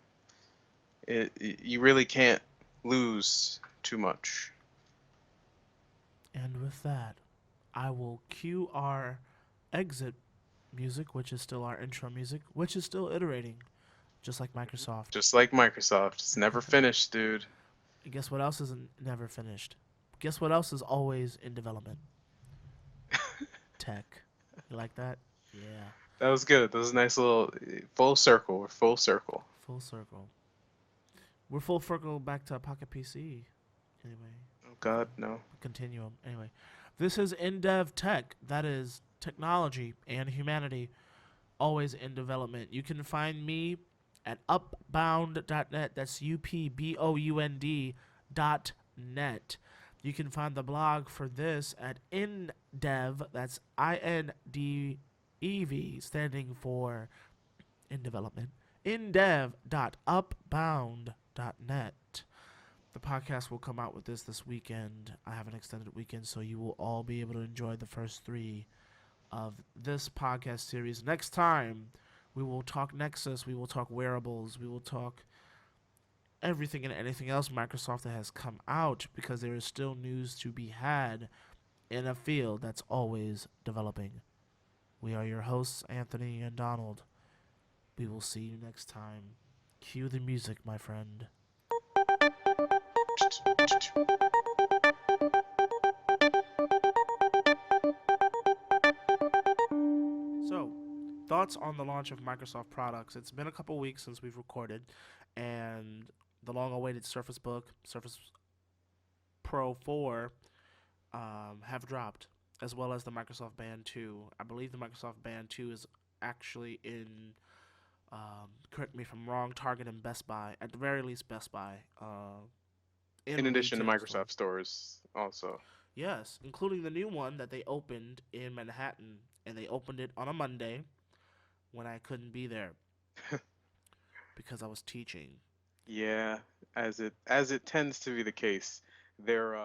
really can't lose too much. and with that, I will cue our exit music, which is still our intro music, which is still iterating, just like Microsoft. Just like Microsoft, it's never finished, dude. Guess what else isn't never finished? Guess what else is always in development? Tech. You like that? Yeah. That was good. That was a nice little full circle. We're full circle. Full circle. We're full circle back to Pocket PC. Anyway, Oh God, no. Continuum. Anyway, this is InDev Tech. That is technology and humanity, always in development. You can find me at upbound.net. That's UPBOUND.net. You can find the blog for this at InDev. That's INDEV, standing for in development. indev.upbound.net. The podcast will come out with this weekend. I have an extended weekend, so you will all be able to enjoy the first three of this podcast series. Next time, we will talk Nexus, we will talk wearables, we will talk everything and anything else Microsoft that has come out, because there is still news to be had in a field that's always developing. We are your hosts, Anthony and Donald. We will see you next time. Cue the music, my friend. So, thoughts on the launch of Microsoft products. It's been a couple weeks since we've recorded, and the long awaited Surface Book, Surface Pro 4, have dropped, as well as the Microsoft Band 2. I believe the Microsoft Band 2 is actually in, correct me if I'm wrong, Target and Best Buy. At the very least, Best Buy. In In addition to retail stores. Microsoft stores, also. Yes, including the new one that they opened in Manhattan, and they opened it on a Monday when I couldn't be there because I was teaching. Yeah, as it tends to be the case, they're